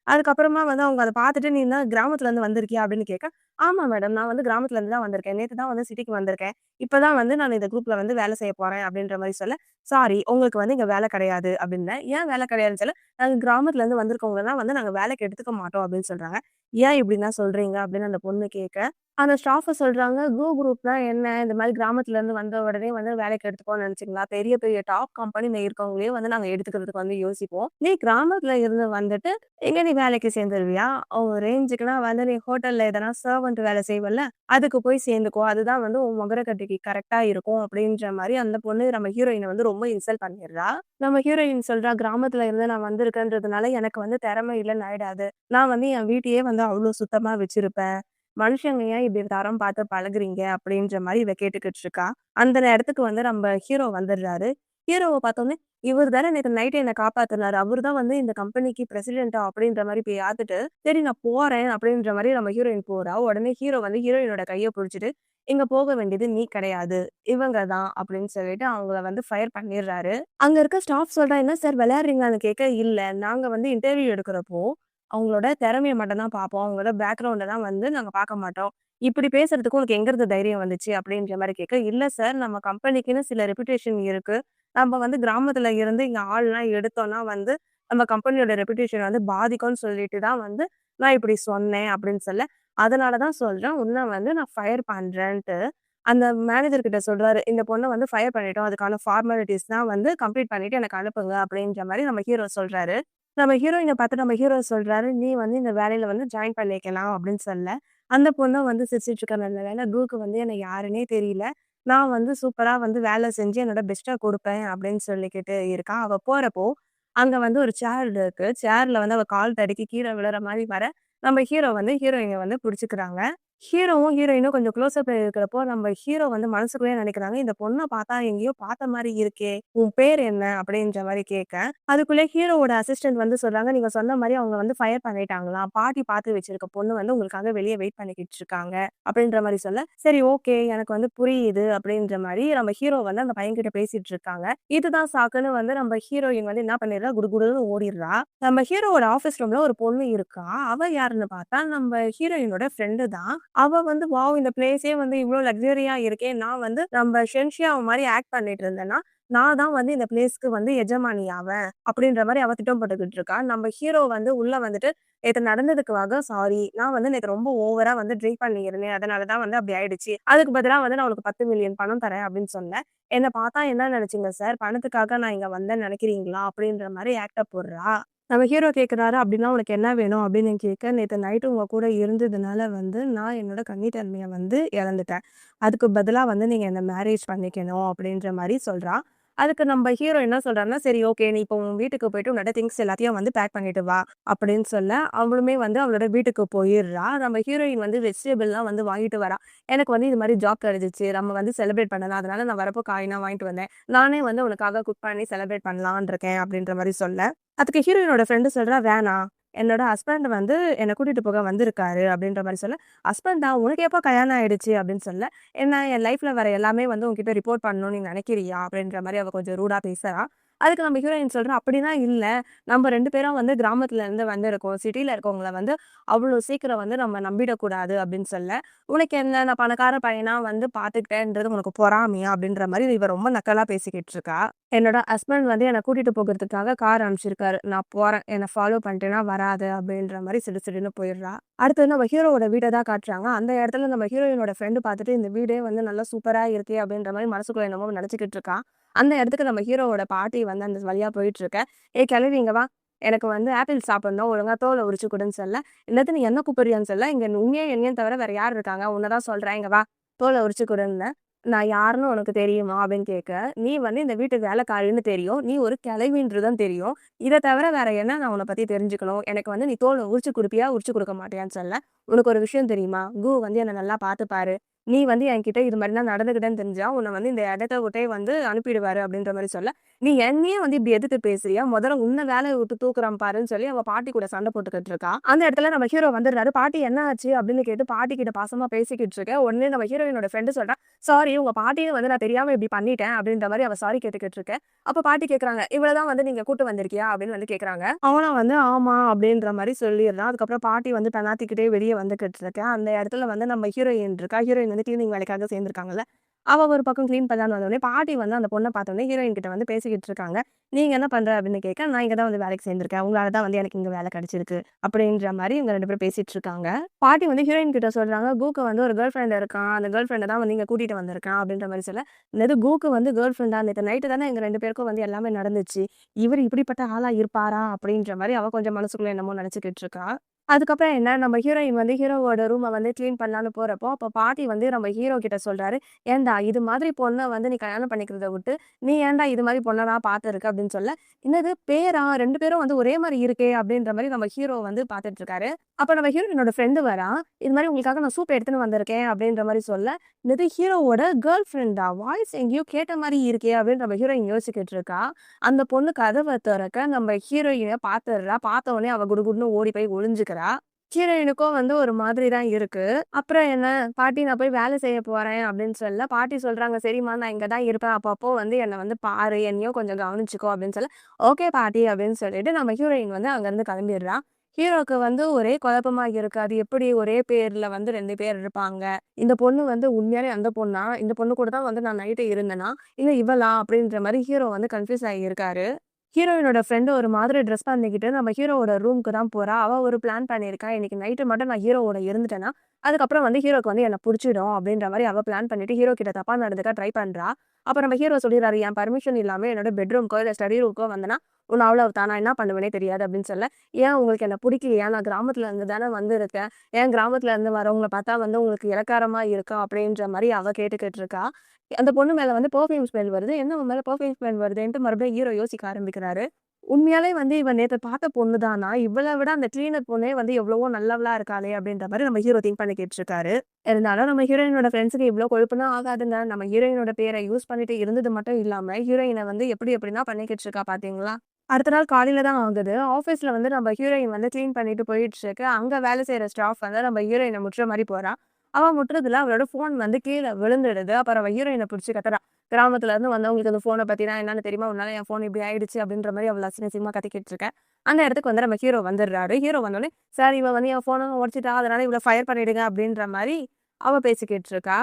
அதுக்கப்புறமா வந்து அவங்க அத பார்த்துட்டு, "நீ என்ன கிராமத்துல இருந்து வந்திருக்கியா?" அப்படின்னு கேட்க, "ஆமா மேடம். நான் வந்து கிராமத்துல இருந்து தான் வந்திருக்கேன். நேத்து தான் வந்து சிட்டிக்கு வந்திருக்கேன். இப்ப தான் வந்து நான் இந்த குரூப்ல வந்து வேலை செய்ய போறேன்." அப்படின்ற மாரி சொல்ல, "சாரி உங்களுக்கு வந்து இங்க வேலை கிடையாது." அப்படின்னேன். "ஏன் வேலை கிடையாதுன்னு?" சொல்ல, "நாங்க கிராமத்துல இருந்து வந்திருக்கவங்களலாம் வந்து நாங்க வேலைக்கு எடுத்துக்க மாட்டோம்." அப்படின்னு சொல்றாங்க. "ஏன் இப்படிலாம் சொல்றீங்க?" அப்படின்னு அந்த பொண்ணு கேட்க, அந்த ஸ்டாஃப சொல்றாங்க, "கோ குரூப்னா என்ன? இந்த மாரி கிராமத்துல இருந்து வந்த உடனே வந்து வேலைக்கு எடுத்துப்போம்னு நெனச்சீங்களா? பெரிய பெரிய டாப் கம்பெனில இருக்கவங்களயே வந்து நாங்க எடுத்துக்கிறதுக்கு வந்து யோசிப்போம். நீ கிராமத்துல இருந்து வந்துட்டு எங்க நீ வேலைக்கு சேர்ந்துருவியா? உன் ரேஞ்சுக்குலாம் வந்து நீ ஹோட்டல்ல எதனா சர்வன்ட் வேலை செய்வல்ல, அதுக்கு போய் சேர்ந்துக்கோ. அதுதான் வந்து உன் மொகரக்கட்டைக்கு கரெக்ட்டா இருக்கும்." அப்படின்ற மாரி அந்த பொண்ணு நம்ம ஹீரோயின வந்து ரொம்ப இன்சல்ட் பண்ணிர்றா. நம்ம ஹீரோயின் சொல்றா, "கிராமத்துல இருந்து நான் வந்திருக்கேன்றதுனால எனக்கு வந்து திறமை இல்லன்னு ஆயிடாது. நான் வந்து என் வீட்டையே வந்து அவ்ளோ சுத்தமா வச்சிருப்பேன். மனுஷங்க ஏன் இப்படி தரம் பார்த்து பழகுறீங்க?" அப்படின்ற மாரி இவ கேட்டுக்கிட்டு இருக்கா. அந்த நேரத்துக்கு வந்து நம்ம ஹீரோ வந்துடுறாரு. ஹீரோவ பார்த்தோனே, "இவரு தானே நேத்து நைட் என்ன காப்பாத்துனாரு. அவரு தான் வந்து இந்த கம்பெனிக்கு பிரசிடென்ட்டா?" அப்படின்ற மாரி பார்த்துட்டு, "சரி நான் போறேன்." அப்படின்ற மாரி நம்ம ஹீரோயின் போறா. உடனே ஹீரோ வந்து ஹீரோயினோட கைய புடிச்சுட்டு, "இங்க போக வேண்டியது நீ கிடையாது. இவங்க தான்." அப்படின்னு சொல்லிட்டு அவங்கள வந்து ஃபயர் பண்ணிர்றாரு. அங்க இருக்க ஸ்டாஃப் சொல்றா, "என்ன சார் விளையாடுறீங்களான்னு?" கேட்க, "இல்ல. நாங்க வந்து இன்டர்வியூ எடுக்கிறப்போ, அவங்களோட திறமைய மட்டும் தான் பார்ப்போம். அவங்களோட பேக்ரவுண்ட தான் வந்து நாங்க பார்க்க மாட்டோம். இப்படி பேசுறதுக்கு உனக்கு எங்கருந்து தைரியம் வந்துச்சு?" அப்படின்ற மாரி கேட்க, "இல்ல சார் நம்ம கம்பெனிக்குன்னு சில ரெப்புடேஷன் இருக்கு. நம்ம வந்து கிராமத்துல இருந்து இங்க ஆள்லாம் எடுத்தோம்னா வந்து, நம்ம கம்பெனியோட ரெப்புடேஷன் வந்து பாதிக்கும்னு சொல்லிட்டு தான் வந்து நான் இப்படி சொன்னேன்." அப்படின்னு சொல்ல, "அதனால தான் சொல்றேன். உன்ன வந்து நான் ஃபயர் பண்றேன்ட்டு." அந்த மேனேஜர் கிட்ட சொல்றாரு, "இந்த பொண்ண வந்து ஃபயர் பண்ணிட்டோம். அதுக்கான ஃபார்மாலிட்டீஸ்லாம் வந்து கம்ப்ளீட் பண்ணிட்டு எனக்கு அனுப்புங்க." அப்படின்ற மாரி நம்ம ஹீரோ சொல்றாரு. நம்ம ஹீரோயின பார்த்து நம்ம ஹீரோ சொல்றாரு, "நீ வந்து இந்த வேலையில வந்து ஜாயின் பண்ணிக்கலாம்." அப்படின்னு சொல்ல, அந்த பொண்ணும் வந்து சிரிச்சுட்டு இருக்கா, "நல்ல வேளை குரூப்க்கு வந்து என்ன யாருன்னே தெரியல. நான் வந்து சூப்பரா வந்து வேலை செஞ்சு என்னோட பெஸ்ட்டா குடுப்பேன்." அப்படின்னு சொல்லிக்கிட்டு இருக்கா. அவ போறப்போ, அங்க வந்து ஒரு சேர் இருக்கு. சேர்ல வந்து அவ கால் தடுக்கி கீழ விழுற மாரி வர, நம்ம ஹீரோ வந்து ஹீரோயின வந்து புடிச்சுக்கிறாங்க. ஹீரோவும், ஹீரோயினும் கொஞ்சம் க்ளோஸ் அப்ல இருக்கிறப்போ, நம்ம ஹீரோ வந்து மனசுக்குள்ளேயே நெனைக்கிறாங்க, "இந்த பொண்ண பார்த்தா எங்கேயோ பார்த்த மாரி இருக்கே! உன் பேர் என்ன?" அப்படின்ற மாரி கேட்க, அதுக்குள்ளே ஹீரோவோட அசிஸ்டன்ட் வந்து சொல்றாங்க, "நீங்க சொன்ன மாரி அவங்க வந்து ஃபயர் பண்ணிட்டாங்களாம். பாட்டி பார்த்து வச்சிருக்க பொண்ணு வந்து உங்களுக்காக வெளிய வெயிட் பண்ணிக்கிட்டு இருக்காங்க." அப்படின்ற மாரி சொல்ல, "சரி ஓகே. எனக்கு வந்து புரியுது." அப்படின்ற மாரி நம்ம ஹீரோ வந்து அந்த பையன்கிட்ட பேசிட்டு இருக்காங்க. இதுதான் சாக்குன்னு வந்து நம்ம ஹீரோயின் வந்து என்ன பண்ணிடுறா, குடுகுடுன்னு ஓடிர்றா. நம்ம ஹீரோவோட ஆஃபீஸ் ரூம்ல ஒரு பொண்ணு இருக்கா. அவ யாருன்னு பார்த்தா, நம்ம ஹீரோயினோட ஃப்ரெண்டு தான். அவ வந்து வாவ்! இந்த பிளேஸே வந்து இவ்ளோ லக்ஸரியா இருக்கே! நான் வந்து நம்ம ஷென்ஷியாவ மாரி ஆக்ட் பண்ணிட்டு இருந்தேன்னா, நான் தான் வந்து இந்த பிளேஸ்க்கு வந்து எஜமானி ஆவேன். அப்படின்ற மாரி அவ திட்டம் போட்டுக்கிட்டு இருக்கா. நம்ம ஹீரோ வந்து உள்ள வந்துட்டு, "நேத்து நடந்ததுக்காக சாரி. நான் வந்து நேத்து ரொம்ப ஓவரா வந்து ட்ரிங்க் பண்ணியிருந்தேன். அதனால தான் வந்து அப்படி ஆயிடுச்சு. அதுக்கு பதிலா வந்து நான் உனக்கு 10,000,000 பணம் தரேன்." அப்படின்னு சொன்னேன். என்ன பார்த்தா என்ன நெனச்சீங்க சார்? பணத்துக்காக நான் இங்க வந்தேன்னு நெனைக்கிறீங்களா? அப்படின்ற மாரி ஆக்ட்ட போடுறா. நம்ம ஹீரோ கேட்குறாரு, "அப்படின்னா உனக்கு என்ன வேணும்?" அப்படின்னு கேட்க, "நேத்து நைட்டு உங்க கூட இருந்ததுனால வந்து நான் என்னோட கன்னித்தன்மைய வந்து இழந்துட்டேன். அதுக்கு பதிலா வந்து நீங்க என்ன மேரேஜ் பண்ணிக்கணும்." அப்படின்ற மாரி சொல்றா. அதுக்கு நம்ம ஹீரோ என்ன சொல்றாருன்னா, "சரி ஓகே. நீ இப்போ உன் வீட்டுக்கு போயிட்டு உன்னோட திங்ஸ் எல்லாத்தையும் வந்து பேக் பண்ணிட்டு வா." அப்படின்னு சொல்ல, அவளுமே வந்து அவளோட வீட்டுக்கு போயிர்றா. நம்ம ஹீரோயின் வந்து வெஜிடபிள்லாம் வந்து வாங்கிட்டு வரா. "எனக்கு வந்து இது மாரி ஜாப் கிடைச்சிச்சு. நம்ம வந்து செலிப்ரேட் பண்ணலாம். அதனால நான் வரப்போ காய்லாம் வாங்கிட்டு வந்தேன். நானே வந்து உனக்காக குக் பண்ணி செலிப்ரேட் பண்ணலான்னு இருக்கேன்." அப்படின்ற மாரி சொல்ல, அதுக்கு ஹீரோயினோட ஃப்ரெண்டு சொல்றா, "வேணாம். என்னோட ஹஸ்பண்ட் வந்து என்ன கூட்டிட்டு போக வந்திருக்காரு." அப்படின்ற மாரி சொல்ல, "ஹஸ்பண்டா? உனக்கு எப்போ கல்யாணம் ஆயிடுச்சு?" அப்படின்னு சொல்ல, "என்ன என் லைஃப்ல வர எல்லாமே வந்து உன்கிட்ட ரிப்போர்ட் பண்ணணும்னு நீ நினைக்கிறியா?" அப்படின்ற மாரி அவ கொஞ்சம் ரூடா பேசுறா. அதுக்கு நம்ம ஹீரோயின் சொல்றா, "அப்படிலாம் இல்ல. நம்ம 2 பேரும் வந்து கிராமத்துல இருந்து வந்திருக்கோம். சிட்டில இருக்கவங்கள வந்து அவ்வளோ சீக்கிரம் வந்து நம்ம நம்பிடக்கூடாது." அப்படின்னு சொல்ல, "உனக்கு என்ன நான் பணக்கார பையனா வந்து பார்த்துக்கிட்டேன்றது உனக்கு பொறாமையா?" அப்படின்ற மாரி இவ ரொம்ப நக்கலா பேசிக்கிட்டு இருக்கா. என்னோட ஹஸ்பண்ட் வந்து என்ன கூட்டிட்டு போகறதுக்காக கார் அனுப்பிச்சிருக்காரு. நான் போறேன். என்ன ஃபாலோ பண்ணிட்டேன்னா வராத அப்படின்ற மாரி சிடுசிடுன்னு போயிடுறா. அடுத்தது நம்ம ஹீரோவோட வீட தான் காட்டுறாங்க. அந்த இடத்துல நம்ம ஹீரோயினோட ஃப்ரெண்ட் பார்த்துட்டு இந்த வீடே வந்து நல்லா சூப்பரா இருக்கே அப்படின்ற மாரி மனசுக்குள்ள என்னமோ நினைச்சுக்கிட்டு இருக்கா. அந்த இடத்துக்கு நம்ம ஹீரோவோட பாட்டி வந்து அந்த வழியா போயிட்டு இருக்க. "ஏய் கிழவி இங்க வா. எனக்கு வந்து ஆப்பிள் சாப்பிடணும். ஒழுங்கா தோல உரிச்சு குடுன்னு" சொல்ல, "என்னது நீ என்ன கூப்பிடுறியான்னு" சொல்ல, "இங்க உன்னையும் என்னையும் தவிர வேற யார் இருக்காங்க? உன்ன தான் சொல்றேன். இங்க வா. தோல உரிச்சு குடுன்னேன்." "நான் யாருன்னு உனக்கு தெரியுமா?" அப்படின்னு கேட்க, "நீ வந்து இந்த வீட்டுக்கு வேலைக்காரின்னு தெரியும். நீ ஒரு கிழவின்றதும் தெரியும். இத தவிர வேற என்ன நான் உன்ன பத்தி தெரிஞ்சுக்கணும்? எனக்கு வந்து நீ தோல உரிச்சு குடுப்பியா? உரிச்சு குடுக்க மாட்டியான்னு" சொல்ல, "உனக்கு ஒரு விஷயம் தெரியுமா? வந்து என்ன நல்லா பார்த்துப்பாரு. நீ வந்து என்கிட்ட இது மாரிலாம் நடந்துக்கிட்டேன்னு தெரிஞ்சா, உன்ன வந்து இந்த இடத்த விட்டே வந்து அனுப்பிடுவாரு." அப்படின்ற மாரி சொல்ல, "நீ என்னையே வந்து இப்படி எதிர்த்து பேசுறியா? முதல்ல உன்ன வேலைய விட்டு தூக்குறேன் பாருன்னு" சொல்லி அவ பாட்டி கூட சண்டை போட்டுக்கிட்டு இருக்கா. அந்த இடத்துல நம்ம ஹீரோ வந்துடுறாரு. "பாட்டி என்ன ஆச்சு?" அப்படின்னு கேட்டு பாட்டி கிட்ட பாசமா பேசிக்கிட்டு இருக்க. உடனே நம்ம ஹீரோயினோட ஃப்ரெண்ட் சொல்றா, "சாரி உங்க பாட்டிய வந்து நான் தெரியாம இப்படி பண்ணிட்டேன்." அப்படின்ற மாரி அவ சாரி கேட்டுக்கிட்டு இருக்க. அப்ப பாட்டி கேட்கறாங்க, "இவள தான் வந்து நீங்க கூட்டு வந்திருக்கியா?" அப்படின்னு வந்து கேட்கறாங்க. அவனும் வந்து ஆமா அப்படின்ற மாரி சொல்லிடுறான். அதுக்கப்புறம் பாட்டி வந்து பெனாத்திக்கிட்டே வெளிய வந்துகிட்டு இருக்க. அந்த இடத்துல வந்து நம்ம ஹீரோயின் இருக்கா. ஹீரோயின் வந்து கிளீனிங் வேலைக்காக சேர்ந்திருக்காங்கல்ல. அவ ஒரு பக்கம் கிளீன் பண்ணலான்னு வந்தோனே, பாட்டி வந்து அந்த பொண்ண பார்த்தோனே ஹீரோயின் கிட்ட வந்து பேசிக்கிட்டு இருக்காங்க. "நீங்க என்ன பண்ற?" அப்படின்னு கேட்க, "நான் இங்க தான் வந்து வேலைக்கு சேர்ந்திருக்கேன். உங்களால தான் வந்து எனக்கு இங்க வேலை கிடைச்சிருக்கு." அப்படின்ற மாரி இவங்க 2 பேரும் பேசிட்டு இருக்காங்க. பாட்டி வந்து ஹீரோயின் கிட்ட சொல்றாங்க, "கூக்கு வந்து ஒரு கேர்ள் ஃபிரெண்ட் இருக்கான். அந்த கேர்ள் ஃபிரெண்ட தான் வந்து இங்க கூட்டிட்டு வந்திருக்கான்." அப்படின்ற மாரி சொல்ல, "என்னது கூக்கு வந்து கேர்ள் ஃபிரெண்டா? நேத்து நைட்டு தானே எங்க 2 பேருக்கும் வந்து எல்லாமே நடந்துச்சு. இவரு இப்படிப்பட்ட ஆளா இருப்பாரா?" அப்படின்ற மாரி அவ கொஞ்சம் மனசுக்குள்ள என்னமோ நினைச்சுக்கிட்டு இருக்கா. அதுக்கப்புறம் என்ன, நம்ம ஹீரோயின் வந்து ஹீரோவோட ரூம வந்து கிளீன் பண்ணலான்னு போறப்போ, அப்ப பாட்டி வந்து நம்ம ஹீரோ கிட்ட சொல்றாரு, "ஏன்டா இது மாதிரி பொண்ண வந்து நீ கல்யாணம் பண்ணிக்கிறத விட்டு, நீ ஏன்டா இது மாரி பொண்ணெல்லாம் பார்த்துருக்க?" அப்படின்னு சொல்ல, "என்னது பேரா? 2 பேரும் வந்து ஒரே மாரி இருக்கே!" அப்படின்ற மாரி நம்ம ஹீரோ வந்து பார்த்துட்டு இருக்காரு. அப்ப நம்ம ஹீரோயினோட ஃப்ரெண்டு வரா. "இது மாரி உங்களுக்காக நான் சூப் எடுத்துன்னு வந்திருக்கேன்." அப்படின்ற மாரி சொல்ல, "என்னது ஹீரோவோட கேர்ள் ஃபிரெண்டா? வாய்ஸ் எங்கேயோ கேட்ட மாரி இருக்கே!" அப்படின்னு நம்ம ஹீரோயின் யோசிச்சுக்கிட்டு இருக்கா. அந்த பொண்ணு கதவ தொறக்க நம்ம ஹீரோயின பார்த்துடுறா. பார்த்த உடனே அவ குடுகுடுன்னு ஓடி போய் ஒளிஞ்சுக்கிறா. ஹீரோயினுக்கும் வந்து ஒரு மாதிரி தான் இருக்கு. அப்புறம் என்ன, "பாட்டி நான் போய் வேலை செய்ய போறேன்." அப்படின்னு சொல்ல, பாட்டி சொல்றாங்க, "சரிம்மா நான் இங்க தான் இருப்பேன். அப்பப்போ வந்து என்ன வந்து பாரு. என்னையும் கொஞ்சம் கவனிச்சுக்கோ." அப்படின்னு சொல்ல, "ஓகே பாட்டி." அப்படின்னு சொல்லிட்டு நம்ம ஹீரோயின் வந்து அங்கருந்து கிளம்பிடுறா. ஹீரோக்கு வந்து ஒரே குழப்பமா இருக்கு. அது எப்படி ஒரே பேர்ல வந்து 2 பேர் இருப்பாங்க? இந்த பொண்ணு வந்து உண்மையாலே அந்த பொண்ணா? இந்த பொண்ணு கூட தான் வந்து நான் நைட்டு இருந்தேனா? இல்ல இவளா? அப்படின்ற மாரி ஹீரோ வந்து கன்ஃப்யூஸ் ஆகி இருக்காரு. ஹீரோயினோட ஃப்ரெண்டு ஒரு மாதிரி ட்ரெஸ் பண்ணிக்கிட்டு நம்ம ஹீரோவோட ரூமுக்கு தான் போறா. அவ ஒரு பிளான் பண்ணியிருக்கா. இன்னைக்கு நைட்டு மட்டும் நான் ஹீரோவோட இருந்துட்டேன்னா, அதுக்கப்புறம் வந்து ஹீரோக்கு வந்து என்ன புடிச்சிடும் அப்படின்ற மாரி அவ பிளான் பண்ணிட்டு ஹீரோ கிட்ட தப்பா நடந்துக்க ட்ரை பண்றா. அப்ப நம்ம ஹீரோ சொல்லிடுறாரு, "என் பர்மிஷன் இல்லாம என்னோட பெட்ரூம்க்கோ, இல்ல ஸ்டடி ரூம்க்கோ வந்தனா, உன்ன அவ்வளவுதான். நான் என்ன பண்ணுவேனே தெரியாது" அப்படின்னு சொல்ல, "ஏன் உங்களுக்கு என்ன புடிக்கலையா? நான் கிராமத்துல இருந்து தானே வந்திருக்கேன். ஏன் கிராமத்துல இருந்து வரவங்கள பார்த்தா வந்து உங்களுக்கு இளக்காரமா இருக்கா?" அப்படின்ற மாரி அவ கேட்டுக்கிட்டு இருக்கா. அந்த பொண்ணு மேல வந்து பெர்ஃப்யூம் ஸ்மெல் வருது. என்ன உன் மேல பெர்ஃப்யூம் ஸ்மெல் வருதேன்ட்டு மறுபடியும் ஹீரோ யோசிக்க ஆரம்பிக்கிறாரு. உண்மையாலே வந்து இவ நேத்து பார்த்த பொண்ணு தானா? இவள விட அந்த கிளீனர் பொண்ணே வந்து எவ்வளவோ நல்லவளா இருக்காளே! அப்படின்ற மாரி நம்ம ஹீரோ திங்க் பண்ணிக்கிட்டு இருக்காரு. இருந்தாலும் நம்ம ஹீரோயினோட ஃப்ரெண்ட்ஸுக்கு இவ்ளோ கொழுப்புனா ஆகாதுங்க. நம்ம ஹீரோயினோட பேர யூஸ் பண்ணிட்டு இருந்தது மட்டும் இல்லாம, ஹீரோயின வந்து எப்படி எப்படிலாம் பண்ணிக்கிட்டு இருக்கா பார்த்தீங்களா? அடுத்த நாள் காலையில தான் ஆகுது. ஆஃபீஸ்ல வந்து நம்ம ஹீரோயின் வந்து கிளீன் பண்ணிட்டு போயிட்டு இருக்கு. அங்க வேலை செய்ற ஸ்டாஃப் வந்து நம்ம ஹீரோயின முட்டுற மாரி போறா. அவ முட்டுறதுல அவளோட ஃபோன் வந்து கீழ விழுந்துடுது. அப்புறம் அவ ஹீரோயின புடிச்சு கத்துறா. கிராமத்துல இருந்து வந்தவங்களுக்கு அந்த ஃபோன பத்தினா என்னன்னு தெரியுமா? உன்னால என் ஃபோன் இப்படி ஆயிடுச்சு அப்படின்ற மாரி அவள அசிங்க அசிங்கமா கத்திக்கிட்டு இருக்க. அந்த இடத்துக்கு வந்து நம்ம ஹீரோ வந்துடுறாரு. ஹீரோ வந்தோனே, "சார் இவ வந்து என் ஃபோன உடைச்சுட்டா. அதனால இவள ஃபயர் பண்ணிடுங்க" அப்படின்ற மாரி அவ பேசிக்கிட்டு இருக்கா.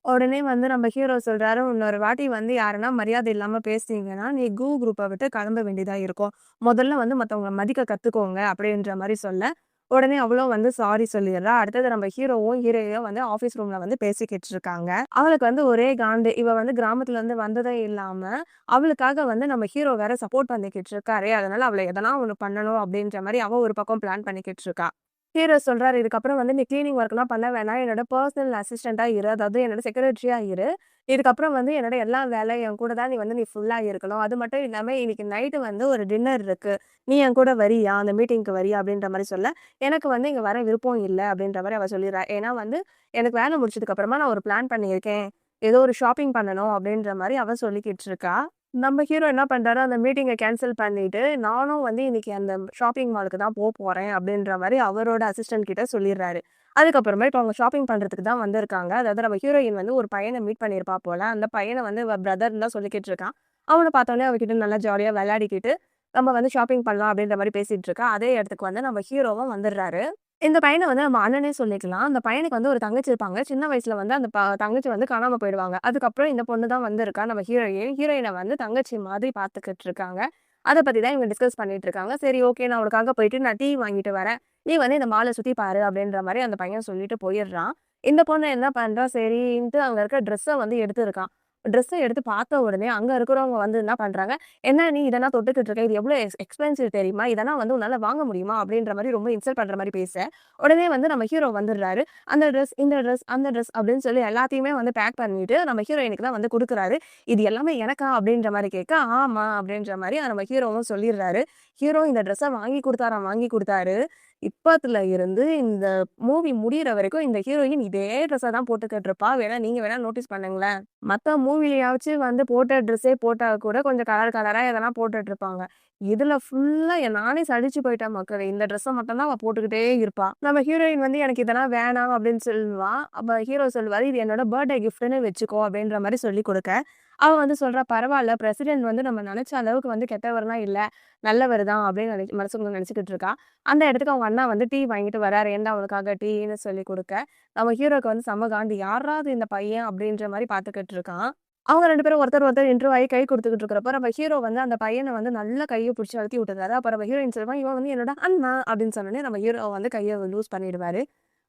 உடனே வந்து நம்ம ஹீரோ சொல்றாரு, "இன்னொரு வாட்டி வந்து யாருன்னா மரியாதை இல்லாம பேசுனீங்கன்னா, நீ குரூப்ப விட்டு கிளம்ப வேண்டியதா இருக்கும். முதல்ல வந்து மத்தவங்கள மதிக்க கத்துக்கோங்க" அப்படின்ற மாரி சொல்ல, உடனே அவளும் வந்து சாரி சொல்லிர்றா. அடுத்தது நம்ம ஹீரோவும், ஹீரோயினும் வந்து ஆஃபீஸ் ரூம்ல வந்து பேசிக்கிட்டு இருக்காங்க. அவளுக்கு வந்து ஒரே காண்டு. இவ வந்து கிராமத்துல இருந்து வந்ததும் இல்லாம, அவளுக்காக வந்து நம்ம ஹீரோ வேற சப்போர்ட் பண்ணிக்கிட்டு இருக்காரே! அதனால அவள எதனா ஒண்ணு பண்ணணும் அப்படின்ற மாரி அவ ஒரு பக்கம் பிளான் பண்ணிக்கிட்டு இருக்கா. ஹீரோ சொல்றாரு, "இதுக்கப்புறம் வந்து நீ கிளீனிங் ஒர்க்லாம் பண்ண வேணாம். என்னோட பெர்சனல் அசிஸ்டன்ட்டா இரு. அதாவது என்னோட செக்ரட்டரியா இரு. இதுக்கப்புறம் வந்து என்னோட எல்லா வேலையும் என் கூட தான் நீ ஃபுல்லா இருக்கணும். அது மட்டும் இல்லாம இன்னைக்கு நைட்டு வந்து ஒரு டின்னர் இருக்கு. நீ என் கூட வரியா? அந்த மீட்டிங்க்கு வரியா?" அப்படின்ற மாரி சொல்ல, "எனக்கு வந்து இங்க வர விருப்பம் இல்ல." அப்படின்ற மாரி அவ சொல்லிர்றா. ஏன்னா வந்து, "எனக்கு வேலை முடிச்சதுக்கு அப்புறமா நான் ஒரு பிளான் பண்ணியிருக்கேன். ஏதோ ஒரு ஷாப்பிங் பண்ணணும்." அப்படின்ற மாரி அவ சொல்லிக்கிட்டு இருக்கா. நம்ம ஹீரோ என்ன பண்றாரு, அந்த மீட்டிங்க கேன்சல் பண்ணிட்டு, "நானும் வந்து இன்னைக்கு அந்த ஷாப்பிங் மாலுக்கு தான் போறேன்." அப்படின்ற மாரி அவரோட அசிஸ்டன்ட் கிட்ட சொல்லிர்றாரு. அதுக்கப்புறமேட்டு அவங்க ஷாப்பிங் பண்றதுக்கு தான் வந்திருக்காங்க. அதாவது நம்ம ஹீரோயின் வந்து ஒரு பையன மீட் பண்ணியிருப்பா போல. அந்த பையன வந்து இவ பிரதர்ன்னு தான் சொல்லிக்கிட்டு இருக்கான். அவன பார்த்தோனே அவகிட்ட நல்லா ஜாலியா விளையாடிக்கிட்டு, நம்ம வந்து ஷாப்பிங் பண்ணலாம் அப்படின்ற மாரி பேசிட்டு இருக்கா. அதே இடத்துக்கு வந்து நம்ம ஹீரோவும் வந்துடுறாரு. இந்த பையன வந்து நம்ம அண்ணனே சொல்லிக்கலாம். அந்த பையனுக்கு வந்து ஒரு தங்கச்சி இருப்பாங்க. சின்ன வயசுல வந்து அந்த தங்கச்சி வந்து காணாம போயிடுவாங்க. அதுக்கப்புறம் இந்த பொண்ணு தான் வந்திருக்கா. நம்ம ஹீரோயின். ஹீரோயின வந்து தங்கச்சி மாதிரி பார்த்துக்கிட்டு இருக்காங்க. அத பத்தி தான் இவங்க டிஸ்கஸ் பண்ணிட்டு இருக்காங்க. சரி ஓகே நான் உனக்காக போயிட்டு நான் டீ வாங்கிட்டு வரேன். நீ வந்து இந்த மால சுத்தி பாரு அப்படின்ற மாரி அந்த பையன் சொல்லிட்டு போயிடுறான். இந்த பொண்ணு என்ன பண்றா, சரின்ட்டு அங்க இருக்க ட்ரெஸ்ஸ வந்து எடுத்திருக்கான். ட்ரெஸ்ஸ எடுத்து பார்த்த உடனே அங்க இருக்கிறவங்க வந்து என்ன பண்றாங்க, "என்ன நீ இதெல்லாம் தொட்டுக்கிட்டு இருக்க? இது எவ்வளோ எக்ஸ்பென்சிவ் தெரியுமா? இதெல்லாம் வந்து உன்னால வாங்க முடியுமா?" அப்படின்ற மாரி ரொம்ப இன்சல்ட் பண்ற மாரி பேச, உடனே வந்து நம்ம ஹீரோ வந்துடுறாரு. அந்த ட்ரெஸ், இந்த ட்ரெஸ், அந்த ட்ரெஸ் அப்படின்னு சொல்லி எல்லாத்தையுமே வந்து பேக் பண்ணிட்டு நம்ம ஹீரோயினுக்கு தான் வந்து குடுக்குறாரு. "இது எல்லாமே எனக்கா?" அப்படின்ற மாரி கேட்க, "ஆமா" அப்படின்ற மாரி நம்ம ஹீரோவும் சொல்லிடுறாரு. ஹீரோ இந்த ட்ரெஸ்ஸ வாங்கி குடுத்தாராம், வாங்கி குடுத்தாரு. இப்பத்துல இருந்து இந்த மூவி முடியிற வரைக்கும் இந்த ஹீரோயின் இதே ட்ரெஸ்ஸ தான் போட்டுக்கிட்டு இருப்பா. நீங்க வேணா நோட்டீஸ் பண்ணுங்களேன். மத்த மூவிலயாச்சும் வந்து போட்ட ட்ரெஸ்ஸே போட்டா கூட கொஞ்சம் கலர் கலரா எதனா போட்டுட்டு இருப்பாங்க. இதுல ஃபுல்லா நானே சலிச்சு போயிட்டேன் மக்களே. இந்த ட்ரெஸ்ஸ மட்டும் தான் அவ போட்டுக்கிட்டே இருப்பா. நம்ம ஹீரோயின் வந்து எனக்கு இதெல்லாம் வேணாம் அப்படின்னு சொல்லுவா. அப்ப ஹீரோ சொல்லுவாரு, "இது என்னோட பர்த்டே கிஃப்ட்ன்னு வச்சுக்கோ" அப்படின்ற மாரி சொல்லிக் குடுக்க, அவ வந்து சொல்றா, "பரவால்ல பிரசிடென்ட் வந்து நம்ம நெனச்ச அளவுக்கு வந்து கெட்டவர்லாம் இல்ல. நல்லவர் தான்" அப்படின்னு மனசுக்குள்ள நெனச்சுக்கிட்டு இருக்கா. அந்த இடத்துக்கு அவங்க அண்ணா வந்து டீ வாங்கிட்டு வராரு. "ஏன்டா உனக்காக டீன்னு" சொல்லிக் குடுக்க, நம்ம ஹீரோக்கு வந்து செம்ம காண்டு. யார்ரா இது இந்த பையன் அப்படின்ற மாரி பார்த்துக்கிட்டு இருக்கான். அவங்க 2 பேரும் ஒருத்தர் ஒருத்தர் இன்டர்வியூ ஆயி கை குடுத்துக்கிட்டு இருக்கிறப்ப, நம்ம ஹீரோ வந்து அந்த பையன வந்து நல்லா கைய புடிச்சு அழுத்தி விட்டுறாரு. அப்ப நம்ம ஹீரோயின் சொல்லுவா, "இவன் வந்து என்னோட அண்ணா" அப்படின்னு சொன்னோனே நம்ம ஹீரோ வந்து கைய லூஸ் பண்ணிடுவாரு.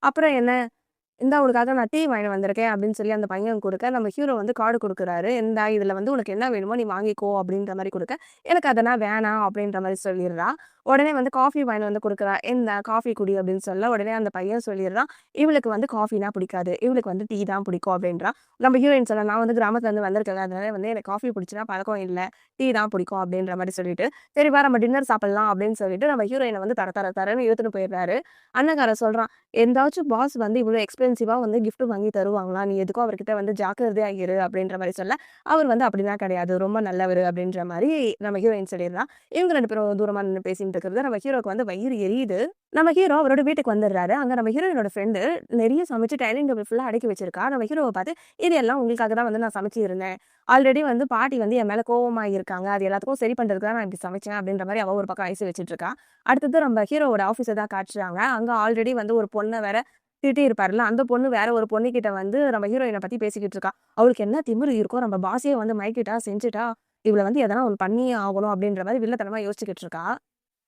அப்புறம் என்ன இந்தா உனக்காக நான் டீ வாங்கிட்டு வந்திருக்கேன் அப்படின்னு சொல்லி அந்த பையன் குடுக்க, நம்ம ஹீரோ வந்து கார்டு குடுக்குறாரு. இந்தா இதுல வந்து உனக்கு என்ன வேணுமோ நீ வாங்கிக்கோ அப்படின்ற மாரி குடுக்க, எனக்கு அதெல்லாம் வேணாம் அப்படின்ற மாரி சொல்லிடுறா. உடனே வந்து காஃபி வாங்கிட்டு வந்து குடுக்குறா. இந்தா காஃபி குடி அப்படின்னு சொல்ல, உடனே அந்த பையன் சொல்லிடுறான், இவளுக்கு வந்து காஃபினா பிடிக்காது. இவளுக்கு வந்து டீ தான் பிடிக்கும் அப்படின்றா. நம்ம ஹீரோயின் சொல்ல, நான் வந்து கிராமத்துல இருந்து வந்திருக்கேன்ல, அதனால வந்து எனக்கு காஃபி பிடிச்சுனா பழக்கம் இல்ல. டீ தான் பிடிக்கும் அப்படின்ற மாரி சொல்லிட்டு, சரி வா நம்ம டின்னர் சாப்பிடலாம் அப்படின்னு சொல்லிட்டு நம்ம ஹீரோயின வந்து தர தர தரன்னு இழுத்துட்டு போயிடுறாரு. அண்ணங்காரன் சொல்றான், எந்தாச்சும் பாஸ் வந்து இவ்ளோ எக்ஸ்பென்சிவா வந்து கிஃப்ட் வாங்கி தருவாங்களா? நீ எதுக்கும் அவர்கிட்ட வந்து ஜாக்கிரதையா இரு அப்படின்ற மாரி சொல்ல, அவர் வந்து அப்படிலாம் கிடையாது. ரொம்ப நல்லவரு அப்படின்ற மாரி நம்ம ஹீரோயின் சொல்லிடுறா. இவங்க 2 பேரும் தூரமா நின்னு பேசிட்டு இருக்கிறது நம்ம ஹீரோக்கு வந்து வயிறு எரியுது. நம்ம ஹீரோ அவரோட வீட்டுக்கு வந்துடுறாரு. அங்க நம்ம ஹீரோயினோட ஃப்ரெண்டு நெறைய சமைச்சு டைனிங் டேபிள் ஃபுல்லா அடுக்கி வச்சிருக்கா. நம்ம ஹீரோவ பார்த்து, "இது எல்லாம் உங்களுக்காக தான் வந்து நான் சமைச்சு இருந்தேன். ஆல்ரெடி வந்து பாட்டி வந்து என் மேல கோவமா இருக்காங்க. அது எல்லாத்துக்கும் சரி பண்றதுக்கு தான் நான் இப்படி சமைச்சேன்." அப்படின்ற மாரி அவ ஒரு பக்கம் ஐஸ் வச்சுட்டு இருக்கா. அடுத்தது நம்ம ஹீரோவோட ஆஃபீஸ தான் காட்டுறாங்க. அங்க ஆல்ரெடி வந்து ஒரு பொண்ண வேற திட்டியிருப்பார்ல. அந்த பொண்ணு வேற ஒரு பொண்ணுகிட்ட வந்து நம்ம ஹீரோயின பத்தி பேசிக்கிட்டு இருக்கா. அவளுக்கு என்ன திமிரு இருக்கும். நம்ம பாஸே வந்து மயக்கிட்டா, செஞ்சுட்டா. இவள வந்து எதனா ஒண்ணு பண்ணியே ஆகணும் அப்படின்ற மாரி வில்லத்தனமா யோசிச்சுக்கிட்டு இருக்கா.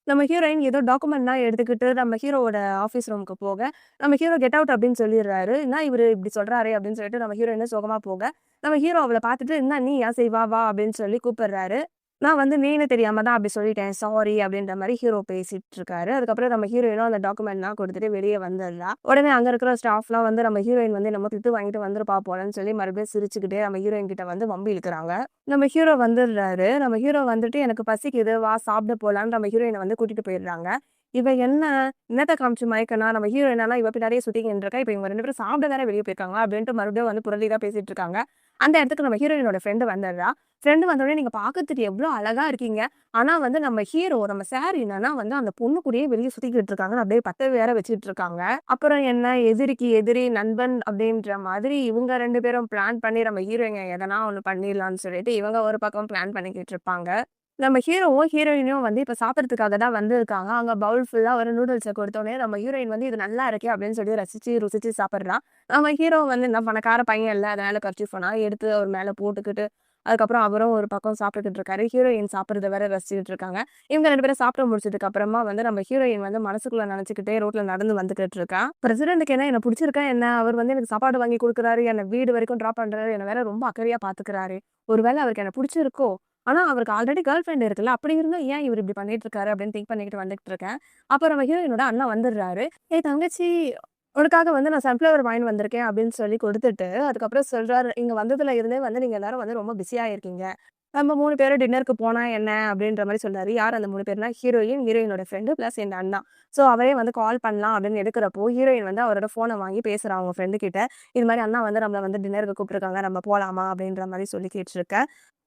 நம்ம ஹீரோயின் ஏதோ டாக்குமெண்ட்லாம் எடுத்துக்கிட்டு நம்ம ஹீரோவோட ஆஃபீஸ் ரூமுக்கு போக, நம்ம ஹீரோ கெட் அவுட் அப்படின்னு சொல்லிடுறாரு. "என்ன இவரு இப்படி சொல்றாரே!" அப்படின்னு சொல்லிட்டு நம்ம ஹீரோயினும் சோகமா போக, நம்ம ஹீரோ அவள பார்த்துட்டு, "என்ன நீயா? சரி வா, வா" அப்படின்னு சொல்லி கூப்பிடுறாரு. நான் வந்து நீன்னு தெரியாம தான் அப்படி சொல்லிட்டேன். சாரி அப்படின்ற மாரி ஹீரோ பேசிட்டு இருக்காரு. அதுக்கப்புறம் நம்ம ஹீரோயினும் அந்த டாக்குமெண்ட்லாம் குடுத்துட்டு வெளிய வந்துடுறா. உடனே அங்க இருக்கிற ஸ்டாஃப்லாம் வந்து நம்ம ஹீரோயின் வந்து என்னமோ திட்டு வாங்கிட்டு வந்திருப்பா போலன்னு சொல்லி மறுபடியும் சிரிச்சுக்கிட்டே நம்ம ஹீரோயின் கிட்ட வந்து வம்பு இழுக்குறாங்க. நம்ம ஹீரோ வந்துடுறாரு. நம்ம ஹீரோ வந்துட்டு, "எனக்கு பசிக்குது, வா சாப்பிட போலான்னு" நம்ம ஹீரோயின வந்து கூட்டிட்டு போயிடுறாங்க. இவ என்னத்த காமிச்சு மயக்கனா, நம்ம ஹீரோயினாலாம் இவ பின்னாடியே சுத்திக்கின்னு இருக்கா. இப்ப இவங்க 2 பேரும் சாப்பிட வேற வெளிய போயிருக்காங்களா அப்படின்ட்டு மறுபடியும் வந்து புரளி தான் பேசிட்டு இருக்காங்க. அந்த இடத்துக்கு நம்ம ஹீரோயினோட ஃப்ரெண்ட் வந்துடுறா. ஃப்ரெண்ட் வந்தோனே, "நீங்க பார்க்கறதுக்கு எவ்ளோ அழகா இருக்கீங்க. ஆனா வந்து நம்ம ஹீரோ, நம்ம சார் என்னன்னா வந்து அந்த பொண்ணு கூடயே வெளிய சுத்திக்கிட்டு இருக்காங்கன்னு" அப்படியே பத்த வேற வச்சுட்டு இருக்காங்க. அப்புறம் என்ன எதிரிக்கு எதிரி நண்பன் அப்படின்ற மாதிரி இவங்க 2 பேரும் பிளான் பண்ணி நம்ம ஹீரோயின எதனா ஒண்ணு பண்ணிடலாம்னு சொல்லிட்டு இவங்க ஒரு பக்கம் பிளான் பண்ணிக்கிட்டு இருப்பாங்க. நம்ம ஹீரோவும், ஹீரோயினும் வந்து இப்ப சாப்பிடறதுக்காக தான் வந்திருக்காங்க. அங்க பவுல் ஃபுல்லா ஒரு நூடுல்ஸ குடுத்தோனே, நம்ம ஹீரோயின் வந்து "இது நல்லா இருக்கே" அப்படின்னு சொல்லி ரசிச்சு, ருசிச்சு சாப்பிடுறா. நம்ம ஹீரோ வந்து என்ன பணக்கார பையன் இல்ல, அதனால கர்ச்சீஃப்லாம் எடுத்து அவர் மேல போட்டுக்கிட்டு, அதுக்கப்புறம் அவரும் ஒரு பக்கம் சாப்பிட்டுக்கிட்டு இருக்காரு. ஹீரோயின் சாப்பிடுறத வேற ரசிச்சுட்டு இருக்காங்க. இவங்க 2 பேரும் சாப்பிட்டு முடிச்சதுக்கு அப்புறமா வந்து நம்ம ஹீரோயின் வந்து மனசுக்குள்ள நெனச்சுக்கிட்டே ரோட்ல நடந்து வந்துகிட்டு இருக்கா. பிரசிடென்ட்க்கு என்ன புடிச்சிருக்கா என்ன? அவர் வந்து எனக்கு சாப்பாடு வாங்கி குடுக்குறாரு, என்ன வீடு வரைக்கும் டிராப் பண்றாரு, என்ன வேற ரொம்ப அக்கறையா பாத்துக்கிறாரு. ஒருவேள அவருக்கு என்ன புடிச்சிருக்கோ? ஆனா அவருக்கு ஆல்ரெடி கேர்ள் ஃபிரெண்ட் இருக்குல்ல. அப்படி இருந்தும் ஏன் இவரு இப்படி பண்ணிட்டு இருக்காரு அப்படின்னு திங்க் பண்ணிக்கிட்டு வந்துட்டு இருக்கேன். அப்ப நம்ம ஹீரோயினோட அண்ணா வந்துடுறாரு. "ஏய் தங்கச்சி, உனக்காக வந்து நான் சன்ஃப்ளவர் வாங்கின்னு வந்திருக்கேன்" அப்படின்னு சொல்லி குடுத்துட்டு, அதுக்கப்புறம் சொல்றாரு, "இங்க வந்ததுல இருந்தே வந்து நீங்க எல்லாரும் வந்து ரொம்ப பிஸியா இருக்கீங்க. நம்ம 3 பேரும் டின்னருக்கு போனா என்ன?" அப்படின்ற மாரி சொல்றாரு. யார் அந்த 3 பேர்னா, ஹீரோயின், ஹீரோயினோட ஃப்ரெண்ட் பிளஸ் என் அண்ணா. ஸோ அவரே வந்து கால் பண்ணலாம் அப்படின்னு எடுக்கிறப்போ, ஹீரோயின் வந்து அவரோட ஃபோன வாங்கி பேசுறா அவங்க ஃப்ரெண்டு கிட்ட. இது மாரி அண்ணா வந்து நம்மள வந்து டின்னருக்கு கூப்பிட்டுருக்காங்க. நம்ம போலாமா? அப்படின்ற மாரி சொல்லி கேட்டுருக்க.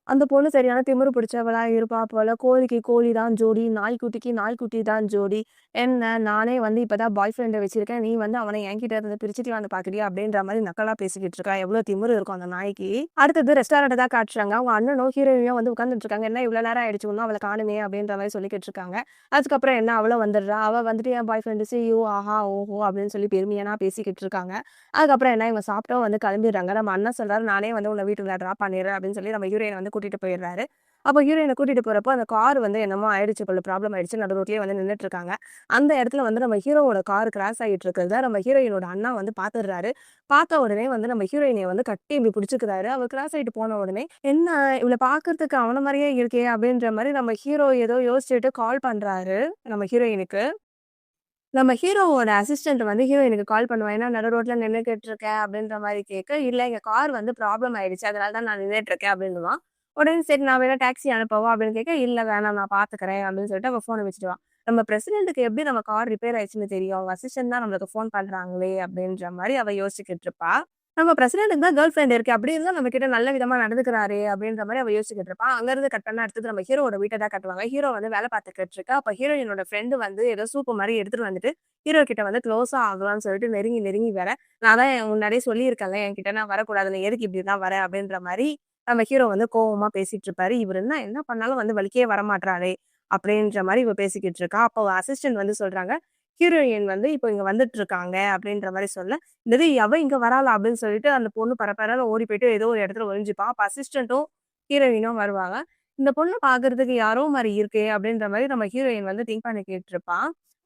அந்த பொண்ணு சரியான திமிரு பிடிச்சவளா இருப்பா போல. கோழிக்கு கோழி தான் ஜோடி, நாய்க்குட்டிக்கு நாய்க்குட்டி தான் ஜோடி. என்ன நானே வந்து இப்ப தான் பாய் ஃப்ரெண்ட வச்சிருக்கேன். நீ வந்து அவன என்கிட்ட இருந்து பிரிச்சுட்டு வந்து பார்க்குறியா? அப்படின்ற மாரி நக்கலா பேசிக்கிட்டு இருக்கா. எவ்வளோ திமிரு இருக்கும் அந்த நாய்க்கு. அடுத்தது ரெஸ்டாரண்ட்ட தான் காட்டுறாங்க. அவங்க அண்ணனும் ஹீரோயினும் வந்து உட்கார்ந்துட்டு இருக்காங்க. என்ன இவ்வளோ நேரம் ஆயிடுச்சு இன்னும் அவள காணுமே அப்படின்ற மாரி சொல்லிக்கிட்டு இருக்காங்க. அதுக்கப்புறம் என்ன அவளும் வந்துடுறா. அவ வந்துட்டு என் பாய் ஃப்ரெண்ட் சி யூ ஆஹா, ஓஹோ அப்படின்னு சொல்லி பெருமையா பேசிக்கிட்டு இருக்காங்க. அதுக்கப்புறம் என்ன இவங்க சாப்பிட்டோம் வந்து கிளம்பிடுறாங்க. நம்ம அண்ணன் சொல்றாரு, "நானே வந்து உன்ன வீட்டுக்குள்ள ட்ராப் பண்ணிடுறேன்" அப்படின்னு சொல்லி நம்ம ஹீரோயின வந்து கூட்டிட்டு போயிடுறாரு. அப்போ ஹீரோயின கூட்டிட்டு போறப்போ, அந்த கார் வந்து என்னமோ ஆயிடுச்சு போல ப்ராப்ளம் ஆயிடுச்சு. நடு ரோட்லயே வந்து நின்னுட்டு இருக்காங்க. அந்த இடத்துல வந்து நம்ம ஹீரோவோட கார் கிராஸ் ஆகிட்டு இருக்கிறத நம்ம ஹீரோயினோட அண்ணா வந்து பாத்துடுறாரு. பார்த்த உடனே வந்து நம்ம ஹீரோயினைய வந்து கட்டி இப்படி பிடிச்சுக்கிறாரு. அவ கிராஸ் ஆயிட்டு போன உடனே, "என்ன இவள பார்க்கறதுக்கு அவன மாரியே இருக்கே" அப்படின்ற மாரி நம்ம ஹீரோ ஏதோ யோசிச்சுட்டு கால் பண்றாரு நம்ம ஹீரோயினுக்கு. நம்ம ஹீரோவோட அசிஸ்டன்ட் வந்து ஹீரோயினுக்கு கால் பண்ணுவா. "ஏன்னா நடு ரோட்ல நின்னுகிட்டு இருக்கேன்" அப்படின்ற மாரி கேட்க, "இல்ல எங்க கார் வந்து ப்ராப்ளம் ஆயிடுச்சு. அதனால தான் நான் நின்னுட்டு இருக்கேன்" அப்படின்னுவான். உடனே சரி நான் வேணா டாக்ஸி அனுப்பவா? அப்படின்னு கேட்க, "இல்ல வேணாம் நான் பார்த்துக்கிறேன்" அப்படின்னு சொல்லிட்டு அவ ஃபோன வச்சுடுவா. நம்ம பிரசிடென்ட்க்கு எப்படி நம்ம கார் ரிப்பேர் ஆயிடுச்சுன்னு தெரியும். அவங்க அசிஸ்டன்ட் தான் நம்மளுக்கு ஃபோன் பண்றாங்களே அப்படின்ற மாரி அவ யோசிச்சுக்கிட்டு இருப்பா. நம்ம பிரசிடென்ட்க்கு தான் கேர்ள் ஃபிரெண்ட் இருக்கு. அப்படி இருந்தும் நம்ம கிட்ட நல்ல விதமா நடந்துக்கிறாரே அப்படின்ற மாரி அவ யோசிச்சுக்கிட்டு இருப்பா. அங்க இருந்து கட் பண்ணா அடுத்தது நம்ம ஹீரோவோட வீட்ட தான் காட்டுவாங்க. ஹீரோ வந்து வேலை பார்த்துக்கிட்டு இருக்கா. அப்ப ஹீரோயினோட ஃப்ரெண்ட் வந்து ஏதோ சூப்பு மாரி எடுத்துட்டு வந்துட்டு ஹீரோ கிட்ட வந்து க்ளோஸா ஆகலாம்னு சொல்லிட்டு நெருங்கி, நெருங்கி வர, நான் தான் முன்னாடியே சொல்லியிருக்கேன்ல என்கிட்ட நான் வரக்கூடாது. நீ எதுக்கு இப்படிலாம் வர? அப்படின்ற மாரி நம்ம ஹீரோ வந்து கோவமா பேசிட்டு இருப்பாரு. இவரு என்ன என்ன பண்ணாலும் வந்து வலிக்கவே வரமாட்றாரே! அப்படின்ற மாரி இவ பேசிக்கிட்டு இருக்கா. அப்போ அசிஸ்டன்ட் வந்து சொல்றாங்க, ஹீரோயின் வந்து இப்போ இங்க வந்துட்டு இருக்காங்க அப்படின்ற மாரி சொல்ல, "என்னது அவ இங்க வராளா?" அப்படின்னு சொல்லிட்டு அந்த பொண்ணு பரபரன்னு ஓடி போயிட்டு ஏதோ ஒரு இடத்துல ஒளிஞ்சுப்பா. அப்ப அசிஸ்டன்ட்டும், ஹீரோயினும் வருவாங்க. இந்த பொண்ணு பார்க்கறதுக்கு யாரோ மாரி இருக்கே! அப்படின்ற மாரி நம்ம ஹீரோயின் வந்து திங்க் பண்ணிக்கிட்டு இருப்பா.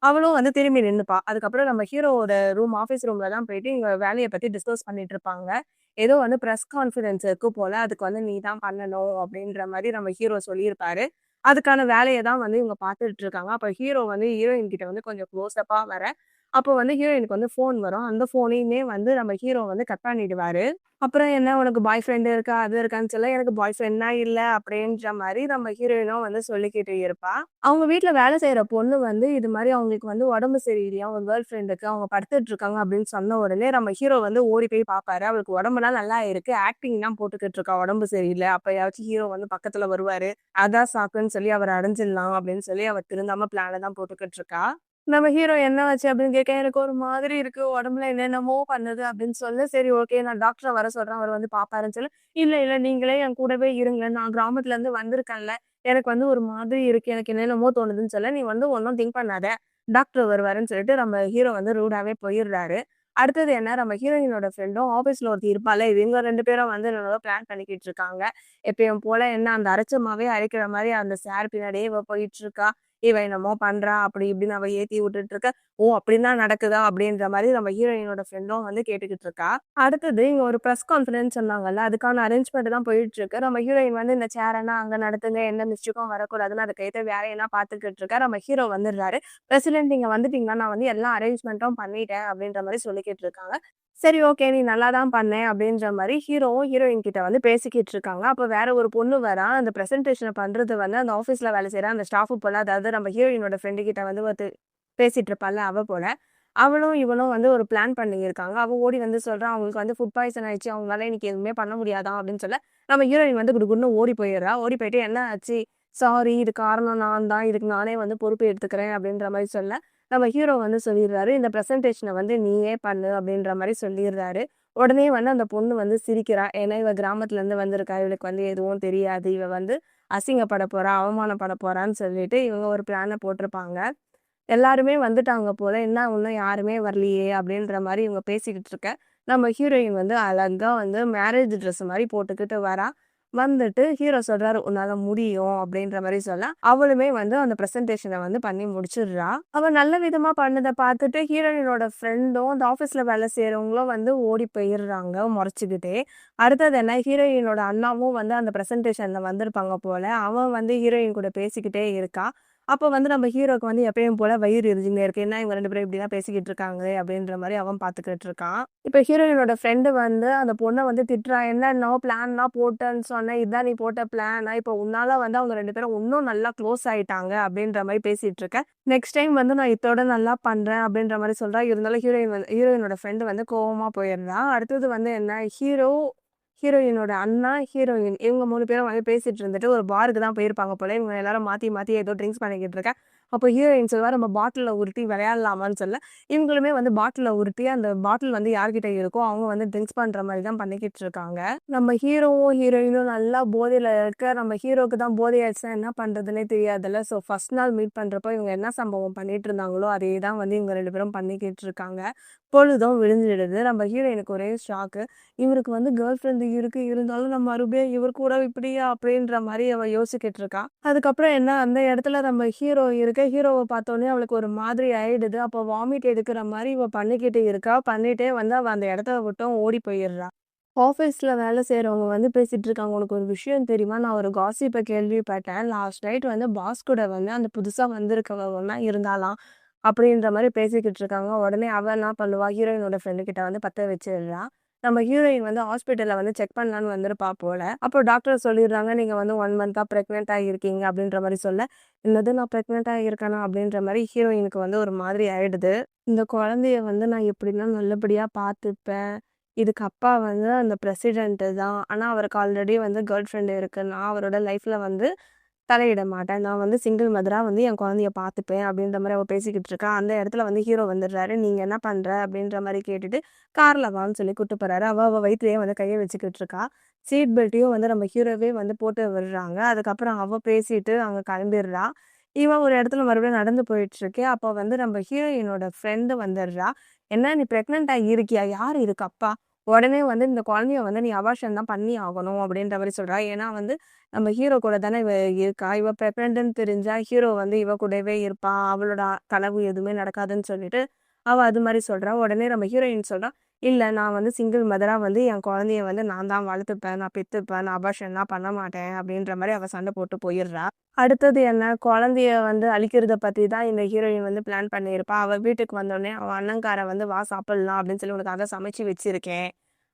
அவளும் வந்து திரும்பி நின்னுப்பா. அதுக்கப்புறம் நம்ம ஹீரோவோட ஆஃபீஸ் ரூம்ல தான் போயிட்டு இவங்க வேலைய பத்தி டிஸ்கஸ் பண்ணிட்டு இருப்பாங்க. ஏதோ வந்து பிரஸ் கான்ஃபரன்ஸ் இருக்கு போல. அதுக்கு வந்து நீ தான் பண்ணணும் அப்படின்ற மாரி நம்ம ஹீரோ சொல்லியிருப்பாரு. அதுக்கான வேலைய தான் வந்து இவங்க பார்த்துட்டு இருக்காங்க. அப்ப ஹீரோ வந்து ஹீரோயின் கிட்ட வந்து கொஞ்சம் க்ளோஸ் அப்பா வர, அப்போ வந்து ஹீரோயினுக்கு வந்து ஃபோன் வரும். அந்த ஃபோனையுமே வந்து நம்ம ஹீரோ வந்து கட் பண்ணிடுவாரு. அப்புறம் என்ன உனக்கு பாய் ஃப்ரெண்ட் இருக்கா? அது இருக்கான்னு சொல்ல, எனக்கு பாய் ஃப்ரெண்ட்லாம் இல்ல அப்படின்ற மாரி நம்ம ஹீரோயினும் வந்து சொல்லிக்கிட்டு இருப்பா. அவங்க வீட்ல வேலை செய்ற பொண்ணு வந்து இது மாரி அவங்களுக்கு வந்து உடம்பு சரியில்லையாம், அவங்க கேர்ள் ஃப்ரெண்டுக்கு. அவங்க படுத்துட்டு இருக்காங்க அப்படின்னு சொன்ன உடனே நம்ம ஹீரோ வந்து ஓடி போய் பார்ப்பாரு. அவளுக்கு உடம்பெல்லாம் நல்லா இருக்கு. ஆக்டிங்லாம் போட்டுக்கிட்டு இருக்கா. உடம்பு சரியில்ல. அப்பயாச்சும் ஹீரோ வந்து பக்கத்துல வருவாரு. அதான் சாக்குன்னு சொல்லி அவர அடைஞ்சிடலாம் அப்படின்னு சொல்லி அவ திருந்தாம பிளான தான் போட்டுக்கிட்டு இருக்கா. நம்ம ஹீரோ என்ன ஆச்சு அப்படின்னு கேட்க, "எனக்கு ஒரு மாதிரி இருக்கு. உடம்புல என்னென்னமோ பண்ணுது" அப்படின்னு சொல்ல, "சரி ஓகே நான் டாக்டர வர சொல்றேன். அவர் வந்து பார்ப்பாருன்னு" சொல்ல, "இல்ல, இல்ல நீங்களே என் கூடவே இருங்க. நான் கிராமத்துல இருந்து வந்திருக்கேன்ல. எனக்கு வந்து ஒரு மாதிரி இருக்கு. எனக்கு என்னென்னமோ தோணுதுன்னு" சொல்ல, "நீ வந்து ஒண்ணும் திங்க் பண்ணாத. டாக்டர் வருவாருன்னு" சொல்லிட்டு நம்ம ஹீரோ வந்து ரூடாவே போயிடுறாரு. அடுத்தது என்ன நம்ம ஹீரோயினோட ஃப்ரெண்டும் ஆஃபீஸ்ல ஒருத்தி இருப்பாள்ல, இவங்க 2 பேரும் வந்து என்னமோ பிளான் பண்ணிக்கிட்டு இருக்காங்க. எப்பயும் போல என்ன அந்த அரைச்ச மாவே அரைக்கிற மாரி அந்த சார் பின்னாடியே இவ போயிட்டுருக்கா. இவ என்னமோ பண்றா, அப்படி இப்படின்னு அவ ஏத்தி விட்டுட்டு இருக்க. ஓ! அப்படிதான் நடக்குதா? அப்படின்ற மாரி நம்ம ஹீரோயினோட ஃப்ரெண்டும் வந்து கேட்டுக்கிட்டு இருக்கா. அடுத்தது இங்க ஒரு பிரஸ் கான்ஃபரன்ஸ் சொன்னாங்கல்ல, அதுக்கான அரேஞ்ச்மெண்ட் தான் போயிட்டு இருக்கு. நம்ம ஹீரோயின் வந்து இந்த சேர் எல்லாம் அங்க நடத்துங்க, எந்த மிஸ்டேக்கும் வரக்கூடாதுன்னு அதுக்கேத்த வேலையெல்லாம் பார்த்துக்கிட்டு இருக்கா. நம்ம ஹீரோ வந்துடுறாரு. பிரசிடென்ட் நீங்க வந்துட்டீங்கன்னா, நான் வந்து எல்லா அரேஞ்ச்மெண்ட்டும் பண்ணிட்டேன் அப்படின்ற மாரி சொல்லிக்கிட்டு இருக்காங்க. சரி ஓகே. நீ நல்லா தான் பண்ண அப்படின்ற மாரி ஹீரோவும், ஹீரோயின் கிட்ட வந்து பேசிக்கிட்டு இருக்காங்க. அப்ப வேற ஒரு பொண்ணு வரா. அந்த பிரசன்டேஷன பண்றது வந்து அந்த ஆஃபீஸ்ல வேலை செய்ற அந்த ஸ்டாஃப் போல. அதாவது நம்ம ஹீரோயினோட ஃப்ரெண்டு கிட்ட வந்து பேசிட்டு இருப்பாள்ல அவ போல. அவளும் இவளும் வந்து ஒரு பிளான் பண்ணியிருக்காங்க. அவ ஓடி வந்து சொல்றா, அவங்களுக்கு வந்து ஃபுட் பாய்சன் ஆயிடுச்சு. அவங்களால இன்னைக்கு எதுவுமே பண்ண முடியாதாம் அப்படின்னு சொல்ல, நம்ம ஹீரோயின் வந்து குடுகுடுன்னு ஓடி போயிடுறா. ஓடி போயிட்டு என்ன ஆச்சு? சாரி இது காரணம் நான் தான். இதுக்கு நானே வந்து பொறுப்பு எடுத்துக்கிறேன் அப்படின்ற மாரி சொல்ல, நம்ம ஹீரோ வந்து சொல்லிடுறாரு, இந்த பிரசன்டேஷன வந்து நீயே பண்ணு அப்படின்ற மாரி சொல்லிடுறாரு. உடனே வந்து அந்த பொண்ணு வந்து சிரிக்கிறா. ஏன்னா இவ கிராமத்துல இருந்து வந்திருக்கா. இவளுக்கு வந்து எதுவும் தெரியாது. இவ வந்து அசிங்கப்பட போறா, அவமானப்பட போறான்னு சொல்லிட்டு இவங்க ஒரு பிளான போட்டிருப்பாங்க. எல்லாருமே வந்துட்டாங்க போல. என்ன இன்னும் யாருமே வரலையே! அப்படின்ற மாரி இவங்க பேசிக்கிட்டு இருக்க, நம்ம ஹீரோயின் வந்து அழகா வந்து மேரேஜ் ட்ரெஸ் மாரி போட்டுக்கிட்டு வரா. வந்துட்டு ஹீரோ சொல்றாரு, "உன்னால முடியும்." அப்படின்ற மாரி சொல்ல, அவளுமே வந்து அந்த பிரசன்டேஷன வந்து பண்ணி முடிச்சுடுறா. அவ நல்ல விதமா பண்ணத பார்த்துட்டு ஹீரோயினோட ஃப்ரெண்டும், அந்த ஆஃபீஸ்ல வேலை செய்றவங்களும் வந்து ஓடி போயிடுறாங்க மொறச்சுக்கிட்டே. அடுத்தது என்ன ஹீரோயினோட அண்ணாவும் வந்து அந்த பிரசன்டேஷன்ல வந்திருப்பாங்க போல. அவன் வந்து ஹீரோயின் கூட பேசிக்கிட்டே இருக்கா. அப்போ வந்து நம்ம ஹீரோக்கு வந்து எப்பயும் போல வயிறு எரிஞ்சுன்னே இருக்கு. என்ன இவங்க 2 பேரும் இப்படிலாம் பேசிக்கிட்டு இருக்காங்களே அப்படின்ற மாரி அவன் பார்த்துக்கிட்டு இருக்கான். இப்ப ஹீரோயினோட ஃப்ரெண்டு வந்து அந்த பொண்ண வந்து திட்டுறா. என்னன்னோ பிளான்லாம் போட்டேன்னு சொன்னேன். இதான் நீ போட்ட பிளானா? இப்போ உன்னால வந்து அவங்க 2 பேரும் இன்னும் நல்லா க்ளோஸ் ஆயிட்டாங்க அப்படின்ற மாரி பேசிட்டு இருக்க. நெக்ஸ்ட் டைம் வந்து நான் இதோட நல்லா பண்றேன் அப்படின்ற மாரி சொல்றா. இருந்தாலும் ஹீரோயினோட ஃப்ரெண்டு வந்து கோவமா போயிடுறா. அடுத்தது வந்து என்ன ஹீரோயினோட அண்ணா, ஹீரோயின் இவங்க 3 பேரும் வந்து பேசிட்டு இருந்துட்டு ஒரு பாருக்கு தான் போயிருப்பாங்க போல. இவங்க எல்லாரும் மாத்தி மாத்தி ஏதோ ட்ரிங்க்ஸ் பண்ணிக்கிட்டு இருக்க. அப்போ ஹீரோயின் சொல்லுவா, "நம்ம பாட்டில்ல உருட்டி விளையாடலாமான்னு" சொல்ல, இவங்களுமே வந்து பாட்டில்ல உருட்டி அந்த பாட்டில் வந்து யார்கிட்ட இருக்கோ அவங்க வந்து ட்ரிங்க்ஸ் பண்ற மாரி தான் பண்ணிக்கிட்டு இருக்காங்க. நம்ம ஹீரோவும், ஹீரோயினும் நல்லா போதையில இருக்க. நம்ம ஹீரோக்கு தான் போதை ஆயிடுச்சுனா என்ன பண்றதுன்னே தெரியாதுல்ல. ஸோ ஃபர்ஸ்ட் நாள் மீட் பண்றப்போ இவங்க என்ன சம்பவம் பண்ணிட்டு இருந்தாங்களோ, அதே தான் வந்து இவங்க 2 பேரும் பண்ணிக்கிட்டு இருக்காங்க. பொழுதும் விடிஞ்சிடுது. நம்ம ஹீரோயினுக்கு ஒரே ஷாக்கு. இவருக்கு வந்து கேர்ள் ஃப்ரெண்ட் இருக்கு. இருந்தாலும் நம்ம மறுபடியும் இவர் கூட இப்படியா? அப்படின்ற மாரி அவ யோசிச்சுக்கிட்டு இருக்கா. அதுக்கப்புறம் என்ன அந்த இடத்துல நம்ம ஹீரோ இருக்க. ஹீரோவ பார்த்தோனே அவளுக்கு ஒரு மாதிரி ஆயிடுது. அப்போ வாமிட் எடுக்கிற மாரி இவ பண்ணிக்கிட்டு இருக்கா. பண்ணிட்டே வந்து அவ அந்த இடத்த விட்டும் ஓடி போயிடுறா. ஆஃபீஸ்ல வேலை செய்றவங்க வந்து பேசிட்டு இருக்காங்க. "உனக்கு ஒரு விஷயம் தெரியுமா? நான் ஒரு காசிப்ப கேள்விப்பட்டேன். லாஸ்ட் நைட் வந்து பாஸ் கூட வந்து அந்த புதுசா வந்திருக்கவ ஒண்ணா இருந்தாளாம்." அப்படின்ற மாரி பேசிக்கிட்டு இருக்காங்க. உடனே அவ என்ன பண்ணுவா, ஹீரோயினோட ஃப்ரெண்டு கிட்ட வந்து பத்த வச்சுடுறா. நம்ம ஹீரோயின் வந்து ஹாஸ்பிட்டல்ல வந்து செக் பண்ணலான்னு வந்திருப்பா போல. அப்போ டாக்டர் சொல்லிடுறாங்க, "நீங்க வந்து 1 மந்த்தா பிரெக்னன்ட்டா இருக்கீங்க." அப்படின்ற மாரி சொல்ல, "என்னது நான் பிரெக்னன்ட்டா இருக்கேனா?" அப்படின்ற மாரி ஹீரோயினுக்கு வந்து ஒரு மாதிரி ஆயிடுது. இந்த குழந்தைய வந்து நான் எப்படிலாம் நல்லபடியா பார்த்துப்பேன். இதுக்கு அப்பா வந்து அந்த பிரசிடென்ட் தான். ஆனா அவருக்கு ஆல்ரெடி வந்து கேர்ள் ஃப்ரெண்ட் இருக்கு. நான் அவரோட லைஃப்ல வந்து தலையிட மாட்டேன். நான் வந்து சிங்கிள் மதரா வந்து என் குழந்தைய பார்த்துப்பேன் அப்படின்ற மாரி அவ பேசிக்கிட்டு இருக்கா. அந்த இடத்துல வந்து ஹீரோ வந்துடுறாரு. "நீங்க என்ன பண்ற?" அப்படின்ற மாரி கேட்டுட்டு, கார்ல வான்னு சொல்லி கூட்டு போறாரு. அவ வயித்துலயே வந்து கைய வச்சுக்கிட்டு இருக்கா. சீட் பெல்ட்டையும் வந்து நம்ம ஹீரோவே வந்து போட்டு விடுறாங்க. அதுக்கப்புறம் அவ பேசிட்டு அங்க கிளம்பிடுறா. இவன் ஒரு இடத்துல மறுபடியும் நடந்து போயிட்டுருக்கு. அப்போ வந்து நம்ம ஹீரோயினோட ஃப்ரெண்டு வந்துடுறா. "என்ன நீ பிரெக்னன்ட்டா இருக்கியா? யாரு இதுக்கு அப்பா? உடனே வந்து இந்த குழந்தைய வந்து நீ அபார்ஷன் தான் பண்ணி ஆகணும்." அப்படின்ற மாரி சொல்றா. ஏன்னா வந்து நம்ம ஹீரோ கூட தானே இவ இருக்கா. இவ பிரெக்னன்ட்ன்னு தெரிஞ்சா ஹீரோ வந்து இவ கூடவே இருப்பான். அவளோட கனவு எதுவுமே நடக்காதுன்னு சொல்லிட்டு, அவ அது மாரி சொல்றா. உடனே நம்ம ஹீரோயின் சொல்றா, "இல்ல நான் வந்து சிங்கிள் மதரா வந்து என் குழந்தைய வந்து நான் தான் வளர்த்துப்பேன். நான் பெத்துப்பேன். நான் அபார்ஷன்லாம் பண்ண மாட்டேன்." அப்படின்ற மாரி அவ சண்டை போட்டு போயிடுறா. அடுத்தது என்ன, குழந்தைய வந்து அழிக்கிறத பத்தி தான் இந்த ஹீரோயின் வந்து பிளான் பண்ணியிருப்பா. அவ வீட்டுக்கு வந்தோனே அவ அண்ணங்காரன் வந்து, "வா சாப்பிடலாம்" அப்படின்னு சொல்லி "உனக்காக சமைச்சு வச்சிருக்கேன்."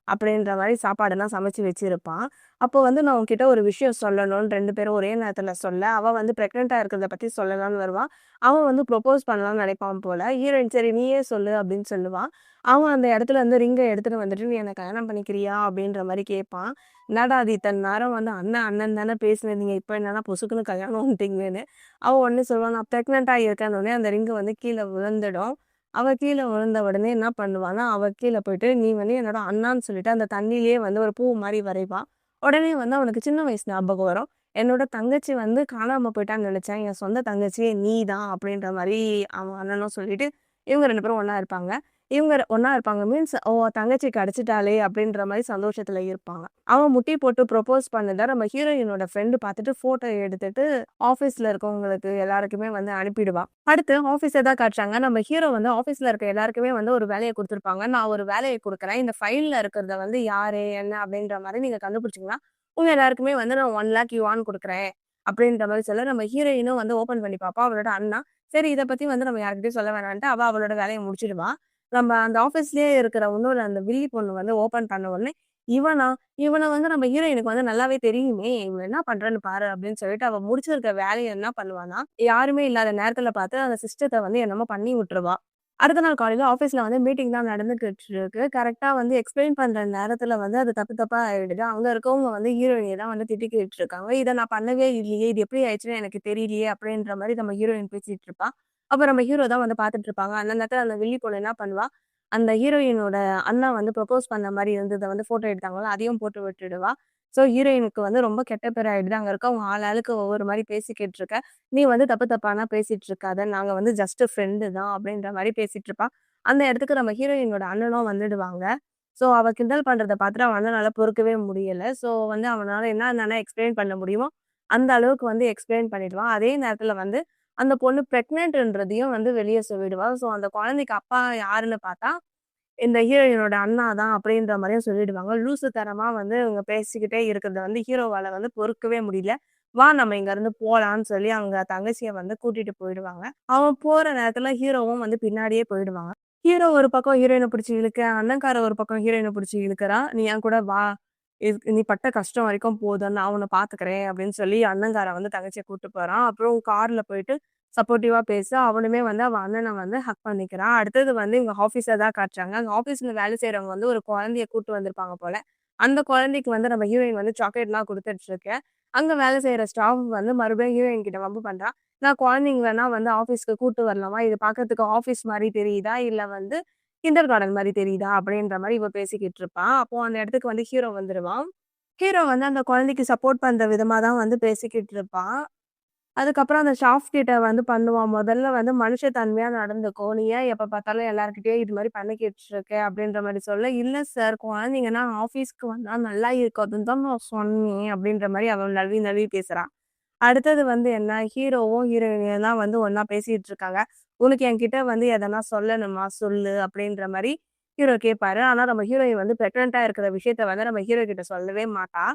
அப்படின்ற மாரி சாப்பாடெல்லாம் சமைச்சு வச்சிருப்பான். அப்போ வந்து நான் உன்கிட்ட ஒரு விஷயம் சொல்லணும்னு 2 பேரும் ஒரே நேரத்துல சொல்ல, அவ வந்து பிரெக்னன்ட்டா இருக்கிறத பத்தி சொல்லலான்னு வருவா. அவன் வந்து ப்ரொபோஸ் பண்ணலாம்னு நினைப்பான் போல. ஹீரோயின் "சரி நீயே சொல்லு" அப்படின்னு சொல்லுவா. அவன் அந்த இடத்துல இருந்து ரிங்க எடுத்துட்டு வந்துட்டு, "நீ என்ன கல்யாணம் பண்ணிக்கிறியா?" அப்படின்ற மாரி கேட்பான். என்னடா அது இத்தன நேரம் வந்து அண்ணன் அண்ணன் தானே பேசினீங்க. இப்ப என்னன்னா பொசுக்குன்னு கல்யாணம்ன்ட்டீங்கன்னு. அவ உடனே சொல்லுவா, "நான் பிரெக்னன்ட்டா இருக்கேன்னோனே" அந்த ரிங் வந்து கீழ விழுந்துடும். அவ கீழ விழுந்த உடனே என்ன பண்ணுவான்னா, அவ கீழ போயிட்டு, "நீ வந்து என்னோட அண்ணான்னு" சொல்லிட்டு அந்த தண்ணியிலேயே வந்து ஒரு பூ மாரி வரைவா. உடனே வந்து அவனுக்கு சின்ன வயசு ஞாபகம் வரும். "என்னோட தங்கச்சி வந்து காணாம போயிட்டான்னு நெனச்சேன். என் சொந்த தங்கச்சியே நீ தான்." அப்படின்ற மாரி அவன் அண்ணனும் சொல்லிட்டு, இவங்க 2 பேரும் ஒண்ணா இருப்பாங்க. இவங்க ஒண்ணா இருப்பாங்க. மீன்ஸ் ஓ! தங்கச்சி கிடைச்சிட்டாளே! அப்படின்ற மாரி சந்தோஷத்துல இருப்பாங்க. அவன் முட்டி போட்டு ப்ரொபோஸ் பண்ணத நம்ம ஹீரோயினோட ஃப்ரெண்ட் பார்த்துட்டு ஃபோட்டோ எடுத்துட்டு ஆஃபீஸ்ல இருக்கவங்களுக்கு எல்லாருக்குமே வந்து அனுப்பிடுவா. அடுத்து ஆஃபீஸ தான் காட்டுறாங்க. நம்ம ஹீரோ வந்து ஆஃபீஸ்ல இருக்க எல்லாருக்குமே வந்து ஒரு வேலைய குடுத்துருப்பாங்க. நான் ஒரு வேலைய குடுக்குறேன். இந்த ஃபைல்ல இருக்கிறத வந்து யாரு? என்ன? அப்படின்ற மாரி நீங்க கண்டுபிடிச்சீங்கன்னா, உங்க எல்லாருக்குமே வந்து நான் 1,00,000 யுவான் குடுக்குறேன். அப்படின்ற மாரி சொல்ல நம்ம ஹீரோயினும் வந்து ஓப்பன் பண்ணி பார்ப்பா. அவளோட அண்ணா, சரி இத பத்தி வந்து நம்ம யார்கிட்டயும் சொல்ல வேணான்ட்டு அவ அவளோட வேலைய முடிச்சிடுவா. நம்ம அந்த ஆஃபீஸ்லயே இருக்கிற இன்னொரு அந்த வில்லி பொண்ணு வந்து ஓப்பன் பண்ண உடனே, "இவனா? இவன வந்து நம்ம ஹீரோயினுக்கு வந்து நல்லாவே தெரியுமே! இவன் என்ன பண்றான்னு பாரு" அப்படின்னு சொல்லிட்டு அவ முடிச்சிருக்க வேலைய என்ன பண்ணுவான்னா, யாருமே இல்லாத நேரத்துல பார்த்து அந்த சிஸ்டத்த வந்து என்னமோ பண்ணி விட்டுருவா. அடுத்த நாள் காலையில ஆஃபீஸ்ல வந்து மீட்டிங் தான் நடந்துகிட்டு இருக்கு. கரெக்ட்டா வந்து எக்ஸ்ப்ளைன் பண்ற நேரத்துல வந்து அது தப்பு தப்பா ஆயிடுது. அங்க இருக்கவங்க வந்து ஹீரோயினிய தான் வந்து திட்டிக்கிட்டு இருக்காங்க. "இத நான் பண்ணவே இல்லையே! இது எப்படி ஆயிடுச்சுன்னு எனக்கு தெரியலையே!" அப்படின்ற மாரி நம்ம ஹீரோயின் பேசிட்டு இருப்பா. அப்ப நம்ம ஹீரோ தான் வந்து பார்த்துட்டு இருப்பாங்க. அந்த நேரத்துல அந்த வில்லி பொண்ணு என்ன பண்ணுவா, அந்த ஹீரோயினோட அண்ணா வந்து ப்ரொபோஸ் பண்ண மாரி இருந்தத வந்து ஃபோட்டோ எடுத்தாங்கல்ல, அதையும் போட்டு விட்டுடுவா. ஸோ ஹீரோயினுக்கு வந்து ரொம்ப கெட்ட பேர் ஆயிடுது. அங்க இருக்கவங்க ஆளாளுக்கு ஒவ்வொரு மாரி பேசிக்கிட்டு இருக்க. "நீ வந்து தப்பு தப்பாலாம் பேசிட்டு இருக்காத. நாங்க வந்து ஜஸ்ட் ஃப்ரெண்டு தான்." அப்படின்ற மாரி பேசிட்டு இருப்பா. அந்த இடத்துக்கு நம்ம ஹீரோயினோட அண்ணனும் வந்துடுவாங்க. ஸோ அவ கிண்டல் பண்றத பார்த்துட்டு அவன் அண்ணனால பொறுக்கவே முடியல. ஸோ வந்து அவனால என்னென்ன எக்ஸ்ப்ளைன் பண்ண முடியுமோ, அந்த அளவுக்கு வந்து எக்ஸ்ப்ளைன் பண்ணிடுவான். அதே நேரத்துல வந்து அந்த பொண்ணு பிரெக்னன்ட்ன்றதையும் வந்து வெளிய சொல்லிடுவா. ஸோ அந்த குழந்தைக்கு அப்பா யாருன்னு பார்த்தா, இந்த ஹீரோயினோட அண்ணா தான் அப்படின்ற மாரியும் சொல்லிடுவாங்க. லூசுத்தனமா வந்து இவங்க பேசிக்கிட்டே இருக்கிறத வந்து ஹீரோவால வந்து பொறுக்கவே முடியல. "வா நம்ம இங்கருந்து போலான்னு" சொல்லி அவங்க தங்கச்சிய வந்து கூட்டிட்டு போயிடுவாங்க. அவன் போற நேரத்துல ஹீரோவும் வந்து பின்னாடியே போயிடுவாங்க. ஹீரோ ஒரு பக்கம் ஹீரோயின புடிச்சு இழுக்க, அண்ணன்காரன் ஒரு பக்கம் ஹீரோயின புடிச்சு இழுக்குறான். "நீ என் கூட வா. நீ பட்ட கஷ்டம் வரைக்கும் போதும். நான் உன்ன பார்த்துக்கிறேன்" அப்படின்னு சொல்லி அண்ணன்காரன் வந்து தங்கச்சிய கூட்டு போறான். அப்புறம் கார்ல போயிட்டு சப்போர்ட்டிவா பேச, அவனுமே வந்து அவ அண்ணன வந்து ஹக் பண்ணிக்கிறான். அடுத்தது வந்து இவங்க ஆஃபீஸ தான் காட்டுறாங்க. அங்க ஆஃபீஸ்ல வேலை செய்றவங்க வந்து ஒரு குழந்தைய கூட்டு வந்திருப்பாங்க போல. அந்த குழந்தைக்கு வந்து நம்ம ஹீரோயின் வந்து சாக்லேட்லாம் குடுத்துட்டு இருக்க. அங்க வேலை செய்ற ஸ்டாஃப் வந்து மறுபடியும் ஹீரோயின் கிட்ட வம்பு பண்றா. "நான் குழந்தைங்க வேணா வந்து ஆஃபீஸ்க்கு கூட்டு வரலாமா? இது பார்க்கறதுக்கு ஆஃபீஸ் மாரி தெரியுதா? இல்ல வந்து கிண்டர் கார்டன் மாரி தெரியுதா?" அப்படின்ற மாரி இவ பேசிக்கிட்டு இருப்பா. அப்போ அந்த இடத்துக்கு வந்து ஹீரோ வந்துருவான். ஹீரோ வந்து அந்த குழந்தைக்கு சப்போர்ட் பண்ற விதமா தான் வந்து பேசிக்கிட்டு இருப்பான். அதுக்கப்புறம் அந்த ஸ்டாஃப் கிட்ட வந்து பண்ணுவான். "முதல்ல வந்து மனுஷத்தன்மையா நடந்துக்கோ. நீ ஏன் எப்ப பார்த்தாலும் எல்லார்கிட்டயும் இது மாரி பண்ணிக்கிட்டு இருக்க?" அப்படின்ற மாரி சொல்ல, "இல்ல சார், குழந்தைங்கன்னா ஆஃபீஸ்க்கு வந்தா நல்லா இருக்காதுன்னு தான் நான் சொன்னேன்." அப்படின்ற மாரி அவ நழுவி நழுவி பேசுறா. அடுத்தது வந்து என்ன, ஹீரோவும் ஹீரோயினியும் தான் வந்து ஒண்ணா பேசிட்டு இருக்காங்க. "உனக்கு என்கிட்ட வந்து எதனா சொல்லணுமா? சொல்லு." அப்படின்ற மாரி ஹீரோ கேட்பாரு. ஆனா நம்ம ஹீரோயின் வந்து பிரெக்னன்ட்டா இருக்கிற விஷயத்த வந்து நம்ம ஹீரோ கிட்ட சொல்லவே மாட்டா.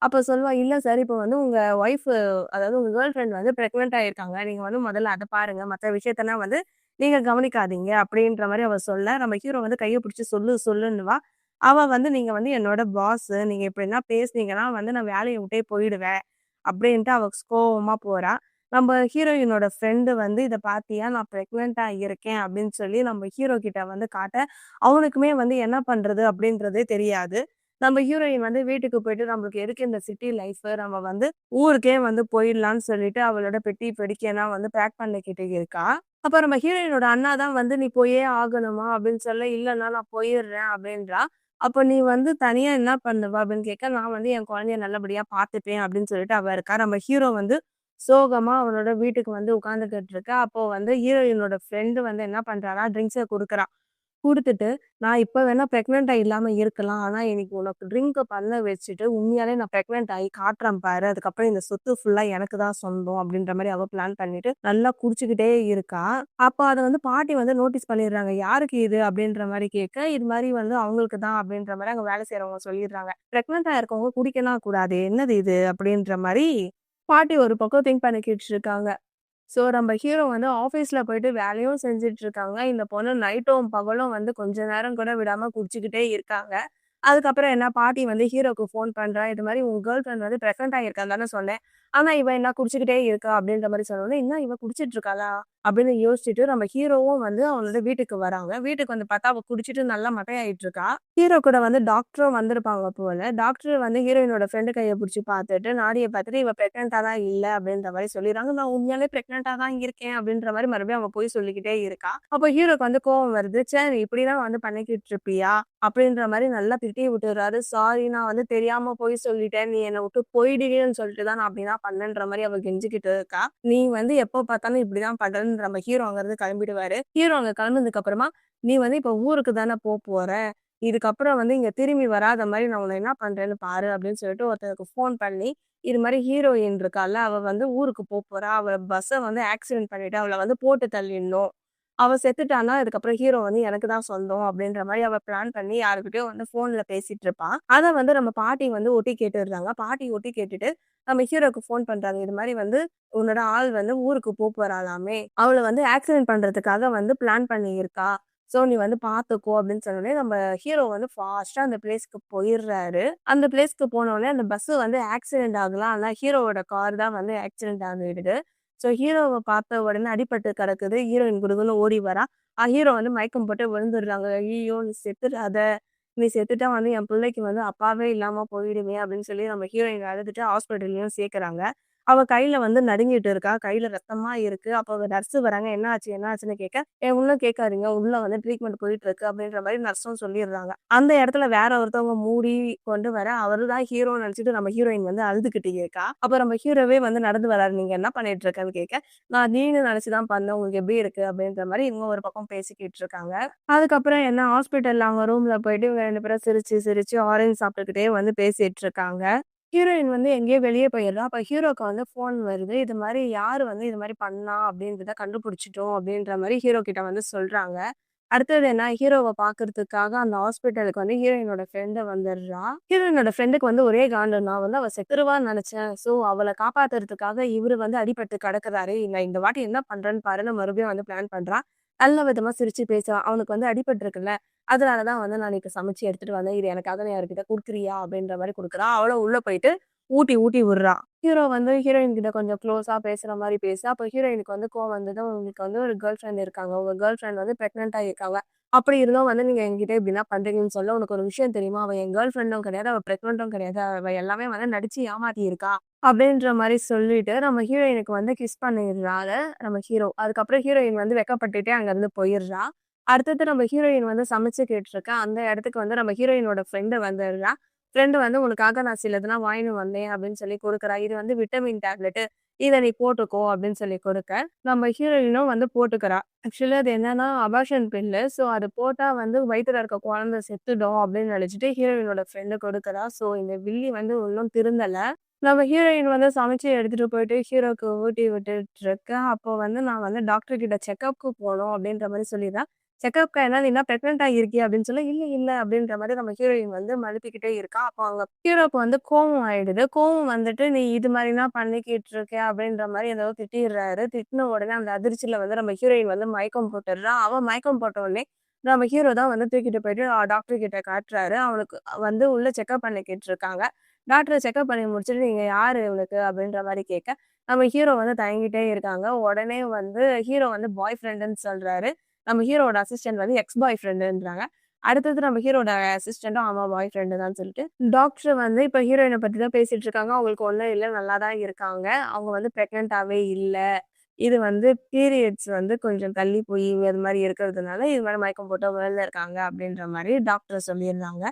அப்ப சொல்லுவா, "இல்ல சார், இப்ப வந்து உங்க ஒய்ஃப் அதாவது உங்க கேர்ள் ஃபிரெண்ட் வந்து பிரெக்னன்ட் ஆயிருக்காங்க. நீங்க வந்து முதல்ல அத பாருங்க. மத்த விஷயத்தலாம் வந்து நீங்க கவனிக்காதீங்க." அப்படின்ற மாரி அவ சொல்ல, நம்ம ஹீரோ வந்து கைய பிடிச்சு சொல்லு சொல்லுன்னுவா. அவ வந்து, "நீங்க வந்து என்னோட பாஸு. நீங்க இப்படிலாம் பேசுனீங்கன்னா வந்து நான் வேலைய விட்டே போயிடுவேன்." அப்படின்ட்டு அவ கோவமா போறா. நம்ம ஹீரோயினோட ஃப்ரெண்டு வந்து, "இத பார்த்தியா? நான் பிரெக்னன்ட்டா இருக்கேன்." அப்படின்னு சொல்லி நம்ம ஹீரோ கிட்ட வந்து காட்ட, அவனுக்குமே வந்து என்ன பண்றது அப்படின்றதே தெரியாது. நம்ம ஹீரோயின் வந்து வீட்டுக்கு போயிட்டு, "நம்மளுக்கு எதுக்கு இந்த சிட்டி லைஃபு? நம்ம வந்து ஊருக்கே வந்து போயிடலான்னு" சொல்லிட்டு அவளோட பெட்டி, பெடிக்கையெல்லாம் வந்து பேக் பண்ணிக்கிட்டு இருக்கா. அப்ப நம்ம ஹீரோயினோட அண்ணா தான் வந்து, "நீ போயே ஆகணுமா?" அப்படின்னு சொல்ல, "இல்லண்ணா நான் போயிடுறேன்" அப்படின்றா. அப்ப "நீ வந்து தனியா என்ன பண்ணுவ?" அப்படின்னு கேட்க, "நான் வந்து என் குழந்தைய நல்லபடியா பார்த்துப்பேன்" அப்படின்னு சொல்லிட்டு அவ இருக்கா. நம்ம ஹீரோ வந்து சோகமா அவனோட வீட்டுக்கு வந்து உட்கார்ந்துகிட்டு இருக்கா. அப்போ வந்து ஹீரோயினோட ஃப்ரெண்டு வந்து என்ன பண்றான்னா, ட்ரிங்க்ஸ குடுக்குறா. குடுத்துட்டு, "நான் இப்ப வேணா பிரெக்னன்ட்டா இல்லாம இருக்கலாம். ஆனா, இன்னைக்கு உனக்கு ட்ரிங்க் பண்ண வச்சுட்டு, உண்மையாலே நான் பிரெக்னன்ட் ஆயி காட்டுறேன் பாரு. அதுக்கப்புறம் இந்த சொத்து ஃபுல்லா எனக்கு தான் சொந்தம்." அப்படின்ற மாரி அவ பிளான் பண்ணிட்டு, நல்லா குடிச்சுக்கிட்டே இருக்கா. அப்ப அத வந்து பாட்டி வந்து நோட்டீஸ் பண்ணிடுறாங்க. "யாருக்கு இது?" அப்படின்ற மாரி கேட்க, "இது மாரி வந்து அவங்களுக்கு தான்." அப்படின்ற மாரி அங்க வேலை செய்றவங்க சொல்லிடுறாங்க. "பிரெக்னன்ட்டா இருக்கவங்க குடிக்கலாம் கூடாது. என்னது இது?" அப்படின்ற மாரி பாட்டி ஒரு பக்கம் திங்க் பண்ணிக்கிட்டு இருக்காங்க. ஸோ நம்ம ஹீரோ வந்து ஆஃபீஸ்ல போயிட்டு வேலையும் செஞ்சுட்டு இருக்காங்க. இந்த பொண்ணு நைட்டும், பகலும் வந்து கொஞ்ச நேரம் கூட விடாம குடிச்சுக்கிட்டே இருக்காங்க. அதுக்கப்புறம் என்ன பாட்டி வந்து ஹீரோக்கு ஃபோன் பண்றா. இது மாரி உங்க கேர்ள் ஃபிரெண்ட் வந்து பிரெக்னன்ட் ஆகியிருக்கான்னு தானே சொன்னேன். ஆனா இவ என்ன குடிச்சுக்கிட்டே இருக்கா அப்படின்ற மாரி சொன்னோனே, என்ன இவ குடிச்சிட்டு இருக்காளா? அப்படின்னு யோசிச்சுட்டு நம்ம ஹீரோவும் வந்து அவளோட வீட்டுக்கு வராங்க. வீட்டுக்கு வந்து பார்த்தா அவ குடிச்சிட்டு நல்லா மட்டையாயிட்டு இருக்கா. ஹீரோ கூட வந்து டாக்டரும் வந்திருப்பாங்க போல. டாக்டர் வந்து ஹீரோயினோட ஃப்ரெண்ட் கைய புடிச்சு பார்த்துட்டு, நாடிய பார்த்துட்டு, "இவ பிரெக்னன்ட்டா தான் இல்ல" அப்படின்ற மாரி சொல்லிர்றாங்க. "நான் உண்மையாலே பிரெக்னன்ட்டா தான் இருக்கேன்" அப்படின்ற மாரி மறுபடியும் அவ பொய் சொல்லிக்கிட்டே இருக்கா. அப்ப ஹீரோக்கு வந்து கோவம் வருது. "ச்சே! நீ இப்படிலாம் வந்து பண்ணிக்கிட்டு இருப்பியா?" அப்படின்ற மாரி நல்லா திட்டி விட்டுர்றாரு. "சாரி, நான் வந்து தெரியாம பொய் சொல்லிட்டேன். நீ என்ன விட்டு போயிடுவியன்னு சொல்லிட்டு தான் நான் அப்படிலாம் பண்ணேன்ற" மாரி அவ கெஞ்சிக்கிட்டு இருக்கா. "நீ வந்து எப்ப பார்த்தாலும் இப்படிதான் பண்றன்னு" நம்ம ஹீரோ அங்கருந்து கிளம்பிடுவாரு. ஹீரோ அங்க கிளம்புனதுக்கு அப்புறமா நீ வந்து இப்ப ஊருக்கு தானே போற. இதுக்கப்புறம் வந்து இங்க திரும்பி வராத மாரி நான் உன்ன என்ன பண்றேன்னு பாரு அப்படின்னு சொல்லிட்டு ஒருத்தருக்கு ஃபோன் பண்ணி, இது மாரி ஹீரோயின் இருக்கால்ல, அவ வந்து ஊருக்கு போறா. அவ பஸ்ஸ வந்து ஆக்சிடென்ட் பண்ணிட்டு அவள வந்து போட்டு தள்ளிடணும். அவ செத்துட்டான்னா, அதுக்கப்புறம் ஹீரோ வந்து எனக்கு தான் சொந்தம் அப்படின்ற மாரி அவ பிளான் பண்ணி யார்கிட்டயோ வந்து ஃபோன்ல பேசிட்டு இருப்பா. அத வந்து நம்ம பாட்டி வந்து ஒட்டு கேட்டுடுறாங்க. பாட்டி ஒட்டு கேட்டுட்டு நம்ம ஹீரோக்கு ஃபோன் பண்றாங்க. இது மாரி வந்து உன்னோட ஆள் வந்து ஊருக்கு போறாளாமே. அவள வந்து ஆக்சிடென்ட் பண்றதுக்காக வந்து பிளான் பண்ணியிருக்கா. ஸோ நீ வந்து பார்த்துக்கோ அப்படின்னு சொன்னோனே, நம்ம ஹீரோ வந்து ஃபாஸ்ட்டா அந்த பிளேஸ்க்கு போயிர்றாரு. அந்த பிளேஸ்க்கு போனோனே அந்த பஸ் வந்து ஆக்சிடென்ட் ஆகலாம். ஆனா ஹீரோவோட கார் தான் வந்து ஆக்சிடென்ட் ஆகிடுது. ஸோ ஹீரோவ பார்த்த உடனே அடிபட்டு கிடக்குது. ஹீரோயின் குடுகுடுன்னு ஓடி வரா. ஹீரோ வந்து மயக்கம் போட்டு விழுந்துடுறாங்க. "ஐய்யயோ! நீ செத்துறாத! நீ செத்துட்டா வந்து என் பிள்ளைக்கு வந்து அப்பாவே இல்லாம போயிடுமே!" அப்படின்னு சொல்லி நம்ம ஹீரோயின் அழுதுட்டு ஹாஸ்பிட்டல்லயும் சேர்க்குறாங்க. அவ கையில வந்து நடுங்கிட்டு இருக்கா. கையில ரத்தமா இருக்கு. அப்ப நர்ஸ் வராங்க. "என்ன ஆச்சு? என்ன ஆச்சுன்னு?" கேட்க, ஒண்ணும் கேட்காதீங்க. உள்ள வந்து ட்ரீட்மெண்ட் போயிட்டு இருக்கு." அப்படின்ற மாரி நர்ஸும் சொல்லிடுறாங்க. அந்த இடத்துல வேற ஒருத்தவங்க மூடி கொண்டு வர, அவரு தான் ஹீரோன்னு நெனச்சுட்டு நம்ம ஹீரோயின் வந்து அழுதுகிட்டு இருக்கா. அப்ப நம்ம ஹீரோவே வந்து நடந்து வராரு. "நீங்க என்ன பண்ணிட்டு இருக்கன்னு?" கேட்க, "நான் நீன்னு நெனச்சு தான் பண்ணேன். உங்களுக்கு எப்படி இருக்கு?" அப்படின்ற மாரி இவங்க ஒரு பக்கம் பேசிக்கிட்டு இருக்காங்க. அதுக்கப்புறம் என்ன ஹாஸ்பிட்டல்ல அவங்க ரூம்ல போயிட்டு இவங்க 2 பேரும் சிரிச்சு, சிரிச்சு ஆரஞ்சு சாப்பிட்டுக்கிட்டே வந்து பேசிட்டு இருக்காங்க. ஹீரோயின் வந்து எங்கேயோ வெளிய போயிடுறா. அப்ப ஹீரோக்கு வந்து ஃபோன் வருது. இது மாரி யாரு வந்து இது மாரி பண்ணா அப்படின்றத கண்டுபிடிச்சுட்டோம் அப்படின்ற மாரி ஹீரோ கிட்ட வந்து சொல்றாங்க. அடுத்தது என்ன ஹீரோவ பார்க்கறதுக்காக அந்த ஹாஸ்பிட்டலுக்கு வந்து ஹீரோயினோட ஃப்ரெண்ட் வந்துடுறா. ஹீரோயினோட ஃப்ரெண்டுக்கு வந்து ஒரே காண்டு. நான் வந்து அவ செத்துருவான்னு நெனச்சேன். ஸோ அவள காப்பாத்துறதுக்காக இவரு வந்து அடிபட்டு கிடக்குறாரு. நான் இந்த வாட்டி என்ன பண்றேன்னு பாருன்னு மறுபடியும் வந்து பிளான் பண்றா. நல்ல விதமா சிரிச்சு பேசுறா. அவனுக்கு வந்து அடிபட்டுருக்குல்ல. அதனால தான் வந்து நான் இன்னைக்கு சமைச்சு எடுத்துட்டு வந்தேன். இது எனக்காக நீ யார்கிட்ட குடுக்குறியா? அப்படின்ற மாரி குடுக்குறா. அவளும் உள்ள போயிட்டு ஊட்டி, ஊட்டி விடுறா. ஹீரோ வந்து ஹீரோயின் கிட்ட கொஞ்சம் க்ளோஸா பேசுற மாரி பேச, அப்ப ஹீரோயினுக்கு வந்து கோவம் வந்தது. உங்களுக்கு வந்து ஒரு கேர்ள் ஃபிரெண்ட் இருக்காங்க. உங்க கேர்ள் ஃபிரெண்ட் வந்து பிரெக்னன்ட்டா இருக்காங்க. அப்படி இருந்தும் வந்து நீங்க என்கிட்ட இப்படிலாம் பண்றீங்கன்னு சொல்ல, உனக்கு ஒரு விஷயம் தெரியுமா? அவ என் கேர்ள் ஃபிரெண்டும் கிடையாது. அவ பிரெக்னன்ட்டும் கிடையாது. அவ எல்லாமே வந்து நடிச்சு ஏமாத்தி இருக்கா. அப்படின்ற மாரி சொல்லிட்டு, நம்ம ஹீரோயினுக்கு வந்து கிஸ் பண்ணிடுறாரு நம்ம ஹீரோ. அதுக்கப்புறம் ஹீரோயின் வந்து வெட்கப்பட்டுட்டே அங்கருந்து போயிர்றா. அடுத்தது நம்ம ஹீரோயின் வந்து சமைச்சு கேட்டுருக்கா. அந்த இடத்துக்கு வந்து நம்ம ஹீரோயினோட ஃப்ரெண்ட் வந்துடுறா. ஃப்ரெண்ட் வந்து "உனக்காக நான் சிலதெல்லாம் வாங்கின்னு வந்தேன்" அப்படின்னு சொல்லி குடுக்குறா. இது வந்து விட்டமின் டேப்லெட்டு. இத நீ போட்டுக்கோ அப்படின்னு சொல்லி குடுக்க, நம்ம ஹீரோயினும் வந்து போட்டுக்கிறா. ஆக்சுவலி அது என்னன்னா அபார்ஷன் பில்லு. ஸோ அது போட்டா வந்து வயித்துல இருக்க குழந்தை செத்துடும் அப்படின்னு நினைச்சுட்டு ஹீரோயினோட ஃப்ரெண்ட் குடுக்குறா. ஸோ இந்த வில்லி வந்து இன்னும் திருந்தல. நம்ம ஹீரோயின் வந்து சமைச்சு எடுத்துட்டு போயிட்டு ஹீரோக்கு ஊட்டி விட்டுட்டு இருக்க. அப்போ வந்து நான் வந்து டாக்டர் கிட்ட செக்கப்க்கு போணும் அப்படின்ற மாரி சொல்லிடுறா. செக்கப்க்கு என்ன நீ என்ன பிரெக்னன்ட் ஆகியிருக்கியா? அப்படின்னு சொல்ல, "இல்ல, இல்ல" அப்படின்ற மாரி நம்ம ஹீரோயின் வந்து மழுப்பிக்கிட்டே இருக்கா. அப்போ அங்க ஹீரோக்கு வந்து கோவம் ஆயிடுது. கோவம் வந்துட்டு, "நீ இது மாரிலாம் பண்ணிக்கிட்டு இருக்க" அப்படின்ற மாரி ஏதோ திட்டிர்றாரு. திட்டின உடனே அந்த அதிர்ச்சியில வந்து நம்ம ஹீரோயின் வந்து மயக்கம் போட்டுர்றா. அவ மயக்கம் போட்ட உடனே நம்ம ஹீரோ தான் வந்து தூக்கிட்டு போயிட்டு டாக்டர் கிட்ட காட்டுறாரு. அவளுக்கு வந்து உள்ள செக்கப் பண்ணிக்கிட்டு இருக்காங்க. டாக்டர் செக்கப் பண்ணி முடிச்சுட்டு, "நீங்க யாரு இவளுக்கு?" அப்படின்ற மாரி கேட்க, நம்ம ஹீரோ வந்து தயங்கிட்டே இருக்காங்க. உடனே வந்து ஹீரோ வந்து பாய் ஃப்ரெண்டுன்னு சொல்றாரு. நம்ம ஹீரோவோட அசிஸ்டன்ட் வந்து எக்ஸ் பாய் ஃப்ரெண்டுன்றாங்க. அடுத்தது நம்ம ஹீரோட அசிஸ்டன்டும் ஆமா பாய் ஃப்ரெண்டு தான் சொல்லிட்டு, டாக்டர் வந்து இப்ப ஹீரோயின பத்தி தான் பேசிட்டு இருக்காங்க. அவங்களுக்கு ஒண்ணும் இல்ல. நல்லா தான் இருக்காங்க. அவங்க வந்து பிரெக்னன்ட்டாவே இல்ல. இது வந்து பீரியட்ஸ் வந்து கொஞ்சம் தள்ளி போய் அது மாரி இருக்கிறதுனால, இது மாரி மயக்கம் போட்டு விழுந்திருக்காங்க அப்படின்ற மாரி டாக்டர் சொல்லியிருந்தாங்க.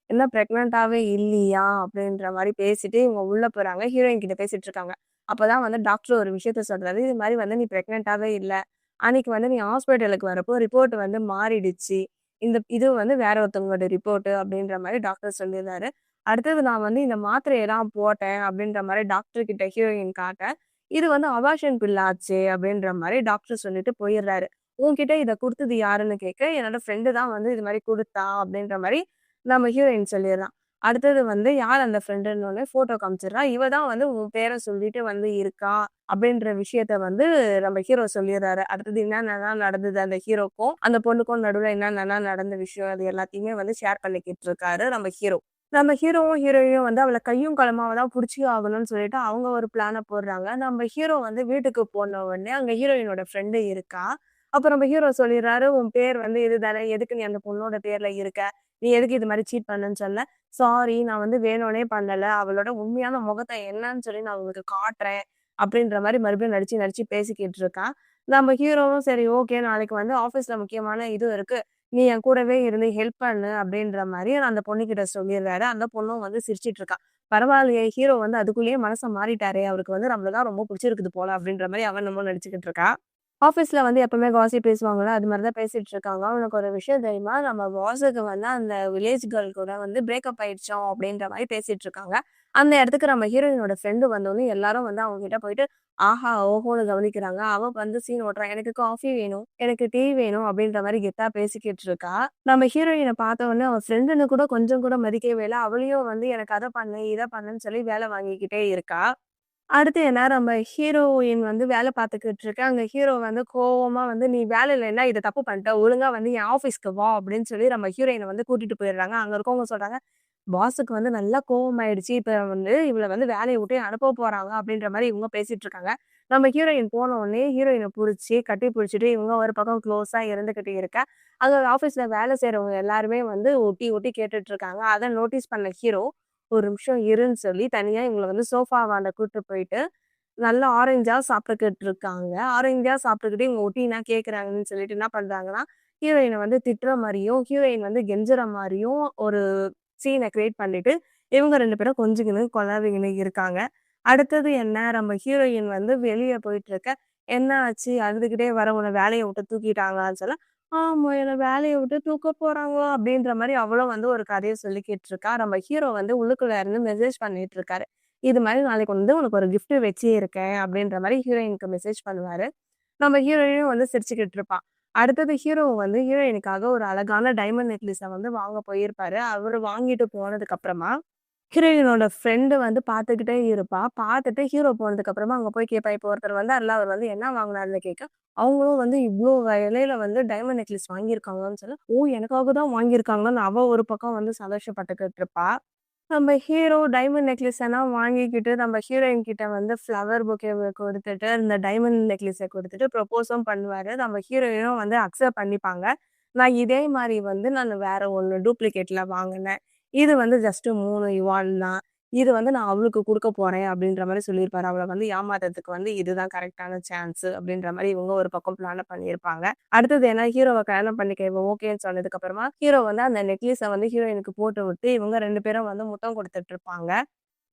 என்ன பிரெக்னன்ட்டாவே இல்லையா? அப்படின்ற மாரி பேசிட்டு இவங்க உள்ள போறாங்க. ஹீரோயின் கிட்ட பேசிட்டு இருக்காங்க. அப்பதான் வந்து டாக்டர் ஒரு விஷயத்த சொல்றாரு. இது மாரி வந்து நீ பிரெக்னன்ட்டாவே இல்ல. அன்னைக்கு வந்து நீ ஹாஸ்பிட்டலுக்கு வரப்போ ரிப்போர்ட் வந்து மாறிடுச்சு. இது வந்து வேற ஒருத்தவங்களோட ரிப்போர்ட் அப்படின்ற மாரி டாக்டர் சொல்லியிருந்தாரு. அடுத்தது நான் வந்து இந்த மாத்திரையெல்லாம் போட்டேன் அப்படின்ற மாரி டாக்டர் கிட்ட ஹீரோயின் காட்ட, இது வந்து அபார்ஷன் பில் ஆச்சே அப்படின்ற மாரி டாக்டர் சொல்லிட்டு போயிடுறாரு. உன்கிட்ட இத குடுத்தது யாருன்னு கேட்க, என்னோட ஃப்ரெண்டு தான் வந்து இது மாரி குடுத்தா அப்படின்ற மாரி நம்ம ஹீரோயின் சொல்லிர்றா. அடுத்தது வந்து யார் அந்த ஃப்ரெண்டுன்னோனே ஃபோட்டோ காமிச்சிடுறா. இவ தான் வந்து உன் பேர சொல்லிட்டு வந்து இருக்கா, அப்படின்ற விஷயத்த வந்து நம்ம ஹீரோ சொல்லிர்றாரு. அடுத்தது என்னென்னலாம் நடந்தது அந்த ஹீரோக்கும், அந்த பொண்ணுக்கும் நடுவுல என்னென்னலாம் நடந்த விஷயம் அது எல்லாத்தையுமே வந்து ஷேர் பண்ணிக்கிட்டு இருக்காரு நம்ம ஹீரோ. நம்ம ஹீரோவும், ஹீரோயினும் வந்து அவள கையும் களவுமா தான் புடிச்சே ஆகணும்னு சொல்லிட்டு அவங்க ஒரு பிளான போடுறாங்க. நம்ம ஹீரோ வந்து வீட்டுக்கு போன உடனே அங்க ஹீரோயினோட ஃப்ரெண்டு இருக்கா. அப்ப நம்ம ஹீரோ சொல்லிடுறாரு, "உன் பேர் வந்து இதுதானே, எதுக்கு நீ அந்த பொண்ணோட பேர்ல இருக்க? நீ எதுக்கு இது மாரி சீட் பண்ணன்னு?" சொல்ல, "சாரி நான் வந்து வேணும்னே பண்ணல. அவளோட உண்மையான முகத்த என்னன்னு சொல்லி நான் உங்களுக்கு காட்டுறேன்." அப்படின்ற மாரி மறுபடியும் நடிச்சு, நடிச்சு பேசிக்கிட்டு இருக்கா. நம்ம ஹீரோவும் சரி ஓகே நாளைக்கு வந்து ஆஃபீஸ்ல முக்கியமான இது இருக்கு. நீ என் கூடவே இருந்து ஹெல்ப் பண்ணு அப்படின்ற மாரி அந்த பொண்ணுகிட்ட சொல்லிடுறாரு. அந்த பொண்ணும் வந்து சிரிச்சுட்டு இருக்கா. பரவாயில்லையே ஹீரோ வந்து அதுக்குள்ளேயே மனச மாறிட்டாரே! அவருக்கு வந்து நம்மள தான் ரொம்ப புடிச்சிருக்குது போல அப்படின்ற மாரி அவ என்னமோ நடிச்சுக்கிட்டு இருக்கா. ஆஃபீஸ்ல வந்து எப்பவுமே காசிப் பேசுவாங்கல்ல, அது மாரி தான் பேசிட்டு இருக்காங்க. "உனக்கு ஒரு விஷயம் தெரியுமா? நம்ம பாஸுக்கு வந்து அந்த வில்லேஜ் கேர்ள் கூட வந்து பிரேக்கப் ஆயிடுச்சாம்." அப்படின்ற மாரி பேசிட்டு இருக்காங்க. அந்த இடத்துக்கு நம்ம ஹீரோயினோட ஃப்ரெண்டு வந்தோனே எல்லாரும் வந்து அவங்க கிட்ட போயிட்டு, ஆஹா! ஓஹோன்னு கவனிக்கிறாங்க. அவ வந்து சீன் ஓட்டுறா. "எனக்கு காஃபி வேணும். எனக்கு டீ வேணும்." அப்படின்ற மாரி கெத்தா பேசிக்கிட்டு இருக்கா. நம்ம ஹீரோயின பார்த்த உடனே அவ ஃப்ரெண்டுன்னு கூட கொஞ்சம் கூட மதிக்கவே இல்ல. அவளையும் வந்து எனக்கு அத பண்ணு, இத பண்ணுன்னு சொல்லி வேலை வாங்கிக்கிட்டே இருக்கா. அடுத்து என்ன நம்ம ஹீரோயின் வந்து வேலை பார்த்துக்கிட்டு இருக்கு. அங்க ஹீரோ வந்து கோவமா வந்து, "நீ வேலையில என்ன இத தப்பு பண்ணிட்ட. ஒழுங்கா வந்து என் ஆஃபீஸ்க்கு வா" அப்படின்னு சொல்லி நம்ம ஹீரோயின வந்து கூட்டிட்டு போயிடுறாங்க. அங்க இருக்கவங்க சொல்றாங்க, "பாஸுக்கு வந்து நல்லா கோவமாயிடுச்சு. இப்ப வந்து இவள வந்து வேலைய விட்டு அனுப்ப போறாங்க." அப்படின்ற மாரி இவங்க பேசிட்டு இருக்காங்க. நம்ம ஹீரோயின் போன உடனே ஹீரோயின புடிச்சு, கட்டி புடிச்சுட்டு இவங்க ஒரு பக்கம் க்ளோஸா இருந்துகிட்டு இருக்க. அங்க ஆஃபீஸ்ல வேலை செய்றவங்க எல்லாருமே வந்து ஒட்டி ஒட்டி கேட்டுட்டு இருக்காங்க. அத நோட்டீஸ் பண்ண ஹீரோ, "ஒரு நிமிஷம் இருன்னு" சொல்லி தனியா இவங்கள வந்து சோஃபாவாண்ட கூட்டு போயிட்டு நல்லா ஆரஞ்சா சாப்பிட்டுக்கிட்டு இருக்காங்க. ஆரஞ்சா சாப்பிட்டுக்கிட்டு இவங்க ஒட்டி என்ன கேட்குறாங்கன்னு சொல்லிட்டு என்ன பண்றாங்கன்னா, ஹீரோயின வந்து திட்டுற மாரியும், ஹீரோயின் வந்து கெஞ்சுற மாரியும் ஒரு சீன கிரியேட் பண்ணிட்டு, இவங்க 2 பேரும் கொஞ்சிக்கின்னு, கொலாவிக்கின்னு இருக்காங்க. அடுத்தது என்ன, நம்ம ஹீரோயின் வந்து வெளிய போயிட்டுருக்க, "என்ன ஆச்சு? அழுதுகிட்டே வர உன்ன வேலைய விட்டு தூக்கிட்டாங்களான்னு" சொல்ல, "ஆமா, என்ன வேலைய விட்டு தூக்க போறாங்க" அப்படின்ற மாரி அவளும் வந்து ஒரு கதைய சொல்லிக்கிட்டு இருக்கா. நம்ம ஹீரோ வந்து உள்ளுக்குள்ள இருந்து மெசேஜ் பண்ணிட்டு இருக்காரு. இது மாரி நாளைக்கு வந்து உனக்கு ஒரு கிஃப்ட் வச்சிருக்கேன் அப்படின்ற மாரி ஹீரோயினுக்கு மெசேஜ் பண்ணுவாரு. நம்ம ஹீரோயினும் வந்து சிரிச்சுக்கிட்டு இருப்பா. அடுத்தது ஹீரோ வந்து ஹீரோயினுக்காக ஒரு அழகான டைமண்ட் நெக்லஸ வந்து வாங்க போயிருப்பாரு. அவரு வாங்கிட்டு போனதுக்கு அப்புறமா, ஹீரோயினோட ஃப்ரெண்டு வந்து பார்த்துக்கிட்டே இருப்பா. பார்த்துட்டு ஹீரோ போனதுக்கு அப்புறமா அங்க போய் கேட்பா. இப்போ ஒருத்தர் வந்தார்ல, அவர் வந்து என்ன வாங்குனாருன்னு கேட்க, அவங்களும் வந்து இவ்ளோ விலையில வந்து டைமண்ட் நெக்லஸ் வாங்கியிருக்காங்கன்னு சொல்ல, "ஓ! எனக்காக தான் வாங்கியிருக்காங்களான்னு" அவ ஒரு பக்கம் வந்து சந்தோஷப்பட்டுக்கிட்டு இருப்பா. நம்ம ஹீரோ டைமண்ட் நெக்லஸ் எல்லாம் வாங்கிக்கிட்டு, நம்ம ஹீரோயின் கிட்ட வந்து ஃப்ளவர் பொக்கேவ குடுத்துட்டு, இந்த டைமண்ட் நெக்லஸ குடுத்துட்டு ப்ரொப்போஸும் பண்ணுவாரு. நம்ம ஹீரோயினும் வந்து அக்செப்ட் பண்ணிப்பாங்க. நான் இதே மாரி வந்து நானு வேற ஒண்ணு டூப்ளிகேட்ல வாங்குனேன். இது வந்து ஜஸ்ட் 3 யுவான் தான். இது வந்து நான் அவளுக்கு குடுக்க போறேன் அப்டின்ற மாரி சொல்லியிருப்பாரு. அவள வந்து ஏமாத்துறதுக்கு வந்து இதுதான் கரெக்ட்டான சான்ஸ் அப்டின்ற மாரி இவங்க ஒரு பக்கம் பிளான பண்ணியிருப்பாங்க. அடுத்தது என்ன ஹீரோவ கல்யாணம் பண்ணிக்க இவ ஓகேன்னு சொன்னதுக்கு அப்புறமா, ஹீரோ வந்து அந்த நெக்லஸ வந்து ஹீரோயினுக்கு போட்டு விட்டு, இவங்க 2 பேரும் வந்து முத்தம் குடுத்துட்டு இருப்பாங்க.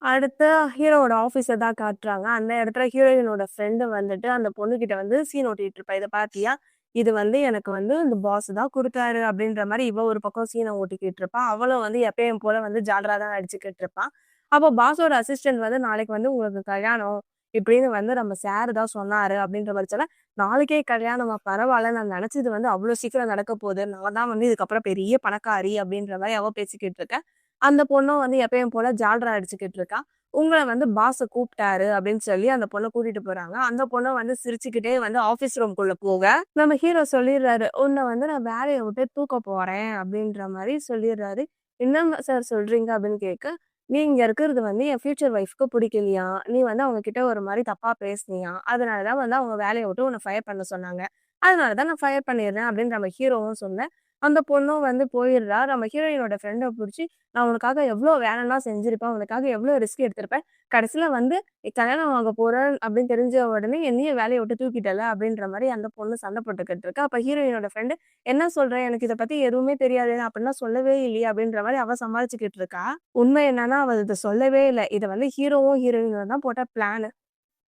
அடுத்து ஹீரோவோட ஆஃபீஸ தான் காட்டுறாங்க. அந்த இடத்துல ஹீரோயினோட ஃப்ரெண்ட் வந்துட்டு அந்த பொண்ணுகிட்ட வந்து சீன் ஓட்டிட்டு இருப்பா. "இத பார்த்தியா? இது வந்து எனக்கு வந்து இந்த பாஸ் தான் குடுத்தாரு." அப்படின்ற மாரி இவ ஒரு பக்கம் சீன ஓட்டிக்கிட்டு இருப்பா. அவளும் வந்து எப்பயும் போல வந்து ஜால்ரா தான் அடிச்சுக்கிட்டு இருப்பா. அப்போ பாஸோட அசிஸ்டன்ட் வந்து, "நாளைக்கு வந்து உங்களுக்கு கல்யாணம். இப்படின்னு வந்து நம்ம சார் தான் சொன்னாரு." அப்படின்ற மாரி சொல்ல, "நாளைக்கே கல்யாணமா? பரவால்ல. நான் நெனச்சது வந்து அவ்ளோ சீக்கிரம் நடக்க போது. நான் தான் வந்து இதுக்கப்புறம் பெரிய பணக்காரி." அப்படின்ற மாரி அவ பேசிக்கிட்டு இருக்க. அந்த பொண்ணும் வந்து எப்பயும் போல ஜால்ரா அடிச்சுக்கிட்டு இருக்கா. "உங்கள வந்து பாஸ் கூப்ட்டாரு" அப்படின்னு சொல்லி அந்த பொண்ண கூட்டிட்டு போறாங்க. அந்த பொண்ணும் வந்து சிரிச்சுக்கிட்டே வந்து ஆஃபீஸ் ரூம்குள்ள போக, நம்ம ஹீரோ சொல்லிர்றாரு, "உன்ன வந்து நான் வேலைய விட்டு தூக்க போறேன்" அப்படின்ற மாரி சொல்லிர்றாரு. "என்னங்க சார் சொல்றீங்க?" அப்படின்னு கேட்க, "நீ இங்க இருக்கிறது வந்து என் ஃப்யூச்சர் ஒய்ஃப்க்கு பிடிக்கலையாம். நீ வந்து அவங்க கிட்ட ஒரு மாரி தப்பா பேசினியாம். அதனால தான் வந்து அவங்க வேலைய விட்டு உன்ன ஃபயர் பண்ண சொன்னாங்க. அதனால தான் நான் ஃபயர் பண்ணிடுறேன்" அப்படின்னு நம்ம ஹீரோவும் சொல்ல, அந்த பொண்ணும் வந்து போயிடுறா. நம்ம ஹீரோயினோட ஃப்ரெண்ட புடிச்சு, "நான் உனக்காக எவ்ளோ வேலைலாம் செஞ்சிருப்பேன். உனக்காக எவ்ளோ ரிஸ்க் எடுத்திருப்பேன். கடைசில வந்து கல்யாணம் ஆக போறேன் அப்படின்னு தெரிஞ்ச உடனே என்னையும் வேலைய விட்டு தூக்கிட்டல்ல" அப்படின்ற மாரி அந்த பொண்ணு சண்டை போட்டுக்கிட்டு இருக்கா. அப்ப ஹீரோயினோட ஃப்ரெண்டு, "என்ன சொல்ற? எனக்கு இத பத்தி எதுவுமே தெரியாதே. நான் அப்படிலாம் சொல்லவே இல்லையே" அப்படின்ற மாரி அவ சமாளிச்சுக்கிட்டு இருக்கா. உண்மை என்னன்னா, அவ இத சொல்லவே இல்ல. இத வந்து ஹீரோவும், ஹீரோயினும் தான் போட்ட பிளானு.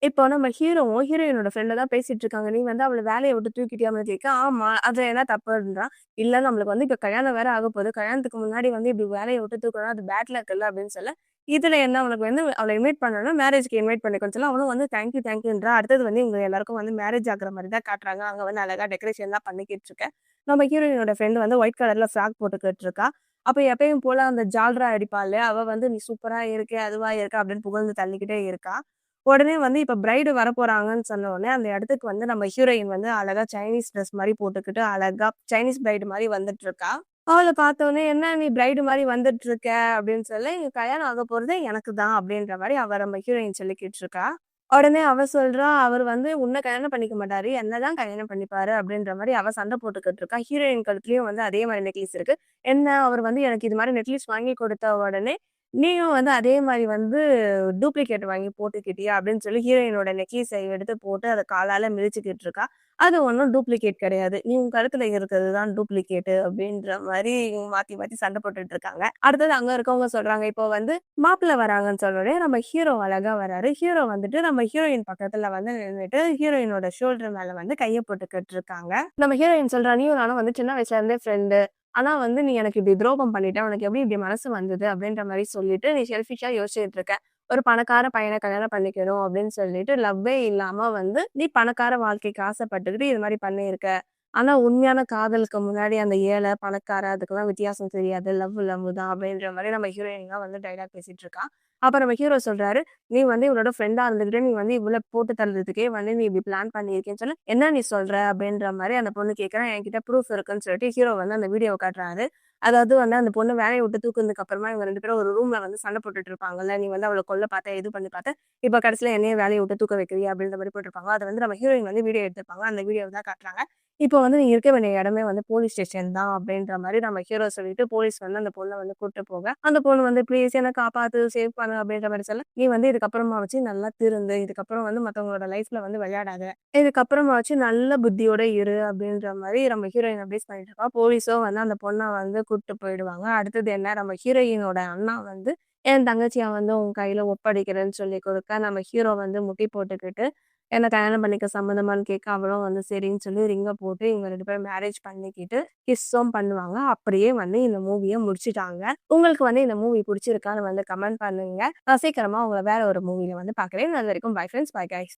இப்போ நம்ம ஹீரோவும், ஹீரோயினோட ஃப்ரெண்ட தான் பேசிட்டு இருக்காங்க. "நீ வந்து அவள வேலைய விட்டு தூக்கிட்டியான்னு?" கேட்க, "ஆமா. அதுல என்ன தப்புன்றா?" "இல்ல நம்மளுக்கு வந்து இப்ப கல்யாணம் வேற ஆகப்போது. கல்யாணத்துக்கு முன்னாடி வந்து இப்படி வேலைய விட்டு தூக்குனா அது பேட் லக் இல்ல" அப்படின்னு சொல்ல, "இதுல என்ன உனக்கு வந்து அவள இன்வைட் பண்ணணும்னா மேரேஜ்க்கு இன்வைட் பண்ணிக்கோன்னு" சொல்ல, அவளும் வந்து தேங்க் யூ தேங்க் யூன்றா. அடுத்தது வந்து இவங்க எல்லாருக்கும் வந்து மேரேஜ் ஆகுற மாரி தான் காட்டுறாங்க. அங்க வந்து அழகா டெக்கரேஷன்லாம் பண்ணிக்கிட்டு இருக்க. நம்ம ஹீரோயினோட ஃப்ரெண்ட் வந்து ஒயிட் கலர்ல ஃப்ராக் போட்டுக்கிட்டு இருக்கா. அப்ப எப்பயும் போல அந்த ஜால்ரா அடிப்பா இல்லையா? அவ வந்து, "நீ சூப்பரா இருக்க, அதுவா இருக்க" அப்படின்னு புகழ்ந்து தள்ளிக்கிட்டே இருக்கா. உடனே வந்து இப்ப பிரைடு வரப்போறாங்கன்னு சொன்ன உடனே, அந்த இடத்துக்கு வந்து நம்ம ஹீரோயின் வந்து அழகா சைனீஸ் ட்ரெஸ் மாரி போட்டுக்கிட்டு, அழகா சைனீஸ் பிரைடு மாரி வந்துட்டுருக்கா. அவள பார்த்தோனே, "என்ன நீ பிரைடு மாரி வந்துட்டுருக்க?" அப்படின்னு சொல்ல, "இங்க கல்யாணம் ஆக போறதே எனக்கு தான்" அப்படின்ற மாரி அவ நம்ம ஹீரோயின் சொல்லிக்கிட்டு இருக்கா. உடனே அவ சொல்றா, "அவரு வந்து உன்ன கல்யாணம் பண்ணிக்க மாட்டாரு. என்ன தான் கல்யாணம் பண்ணிப்பாரு" அப்படின்ற மாரி அவ சண்டை போட்டுக்கிட்டு இருக்கா. ஹீரோயின் கழுத்துலயும் வந்து அதே மாரி நெக்லஸ் இருக்கு. என்ன அவர் வந்து எனக்கு இது மாரி நெக்லஸ் வாங்கி கொடுத்த உடனே, நீயும் வந்து அதே மாரி வந்து டூப்ளிகேட் வாங்கி போட்டுக்கிட்டியா? அப்படின்னு சொல்லி ஹீரோயினோட நெக்லீஸ எடுத்து போட்டு அத காலால மிதிச்சுக்கிட்டு இருக்கா. அது ஒண்ணும் டூப்ளிகேட் கிடையாது. நீ உன் கழுத்துல இருக்கிறது தான் டூப்ளிகேட்டு அப்படின்ற மாரி மாத்தி மாத்தி சண்டை போட்டுட்டு இருக்காங்க. அடுத்தது அங்க இருக்கவங்க சொல்றாங்க, இப்போ வந்து மாப்பிள்ளை வராங்கன்னு சொன்னோனே நம்ம ஹீரோ அழகா வராரு. ஹீரோ வந்துட்டு நம்ம ஹீரோயின் பக்கத்துல வந்து நின்னுட்டு ஹீரோயினோட ஷோல்டர் மேல வந்து கைய போட்டுக்கிட்டு இருக்காங்க. நம்ம ஹீரோயின் சொல்றா, "நீயும் நானும் வந்து சின்ன வயசுல இருந்தே ஃப்ரெண்டு. ஆனா வந்து நீ எனக்கு இப்படி துரோகம் பண்ணிட்ட. உனக்கு எப்படி இப்படி மனசு வந்தது?" அப்படின்ற மாரி சொல்லிட்டு, "நீ செல்ஃபிஷ்ஷா யோசிச்சுட்டு இருக்க. ஒரு பணக்கார பையன கல்யாணம் பண்ணிக்கணும் அப்படின்னு சொல்லிட்டு லவ்வே இல்லாம வந்து நீ பணக்கார வாழ்க்கைக்கு ஆசைப்பட்டுக்கிட்டு இது மாரி பண்ணியிருக்க. ஆனா உண்மையான காதலுக்கு முன்னாடி அந்த ஏழை, பணக்கார அதுக்கெல்லாம் வித்தியாசம் தெரியாது. லவ் லவ் தான் அப்படின்ற மாரி நம்ம ஹீரோயின்லாம் வந்து டயலாக் பேசிட்டு இருக்கா. அப்ப நம்ம ஹீரோ சொல்றாரு, "நீ வந்து இவளோட ஃப்ரெண்டா இருந்துகிட்டு நீ வந்து இவ்வளோ போட்டு தள்ளுறதுக்கே வந்து நீ இப்படி பிளான் பண்ணியிருக்கேன்னு சொன்னா, என்ன நீ சொல்ற?" அப்படின்ற மாரி அந்த பொண்ணு கேட்கிறா. என்கிட்ட ப்ரூஃப் இருக்குன்னு சொல்லிட்டு ஹீரோ வந்து அந்த வீடியோவ காட்டுறாரு. அதாவது வந்து அந்த பொண்ணு வேலைய விட்டு தூக்குனதுக்கு அப்புறமா இவங்க 2 பேரும் ஒரு ரூம்ல வந்து சண்டை போட்டுட்டு இருப்பாங்கல்ல. "நீ வந்து அவள கொல்ல பார்த்த, இது பண்ணி பார்த்த. இப்ப கடைசியில என்னைய வேலைய விட்டு தூக்க வைக்கிறியா?" அப்படின்ற மாரி போட்டுருப்பாங்க. அத வந்து நம்ம ஹீரோயின் வந்து வீடியோ எடுத்திருப்பாங்க. அந்த வீடியோவ தான் காட்டுறாங்க. இப்போ வந்து நீ இருக்க வேண்டிய இடமே வந்து போலீஸ் ஸ்டேஷன் தான் அப்படின்ற மாரி நம்ம ஹீரோ சொல்லிட்டு போலீஸ் வந்து அந்த பொண்ண வந்து கூட்டு போக, அந்த பொண்ணு வந்து "ப்ளீஸ் என்ன காப்பாத்து, சேவ் பண்ணு" அப்படின்ற மாரி சொல்ல, "நீ வந்து இதுக்கப்புறமாவாச்சு நல்லா திருந்து. இதுக்கப்புறம் வந்து மத்தவங்களோட லைஃப்ல வந்து விளையாடாத. இதுக்கப்புறமாச்சு நல்ல புத்தியோட இரு" அப்படின்ற மாரி நம்ம ஹீரோயின் அட்வைஸ் பண்ணிட்டு இருக்கா. போலீஸும் வந்து அந்த பொண்ண வந்து கூட்டு போயிடுவாங்க. அடுத்தது என்ன நம்ம ஹீரோயினோட அண்ணா வந்து என் தங்கச்சிய வந்து உன் கையில ஒப்படைக்கிறேன்னு சொல்லி கொடுக்க, நம்ம ஹீரோ வந்து முட்டி போட்டுக்கிட்டு என்ன கல்யாணம் பண்ணிக்க சம்மதமான்னு கேட்க, அவளும் வந்து சரின்னு சொல்லி ரிங்க போட்டு இவங்க 2 பேரும் மேரேஜ் பண்ணிக்கிட்டு கிஸ்ஸும் பண்ணுவாங்க. அப்படியே வந்து இந்த மூவிய முடிச்சுட்டாங்க. உங்களுக்கு வந்து இந்த மூவி புடிச்சிருக்கான்னு வந்து கமெண்ட் பண்ணுங்க. நான் சீக்கிரமா உங்கள வேற ஒரு மூவில வந்து பார்க்குறேன். அது வரைக்கும் பை ஃபிரெண்ட்ஸ். Bye guys.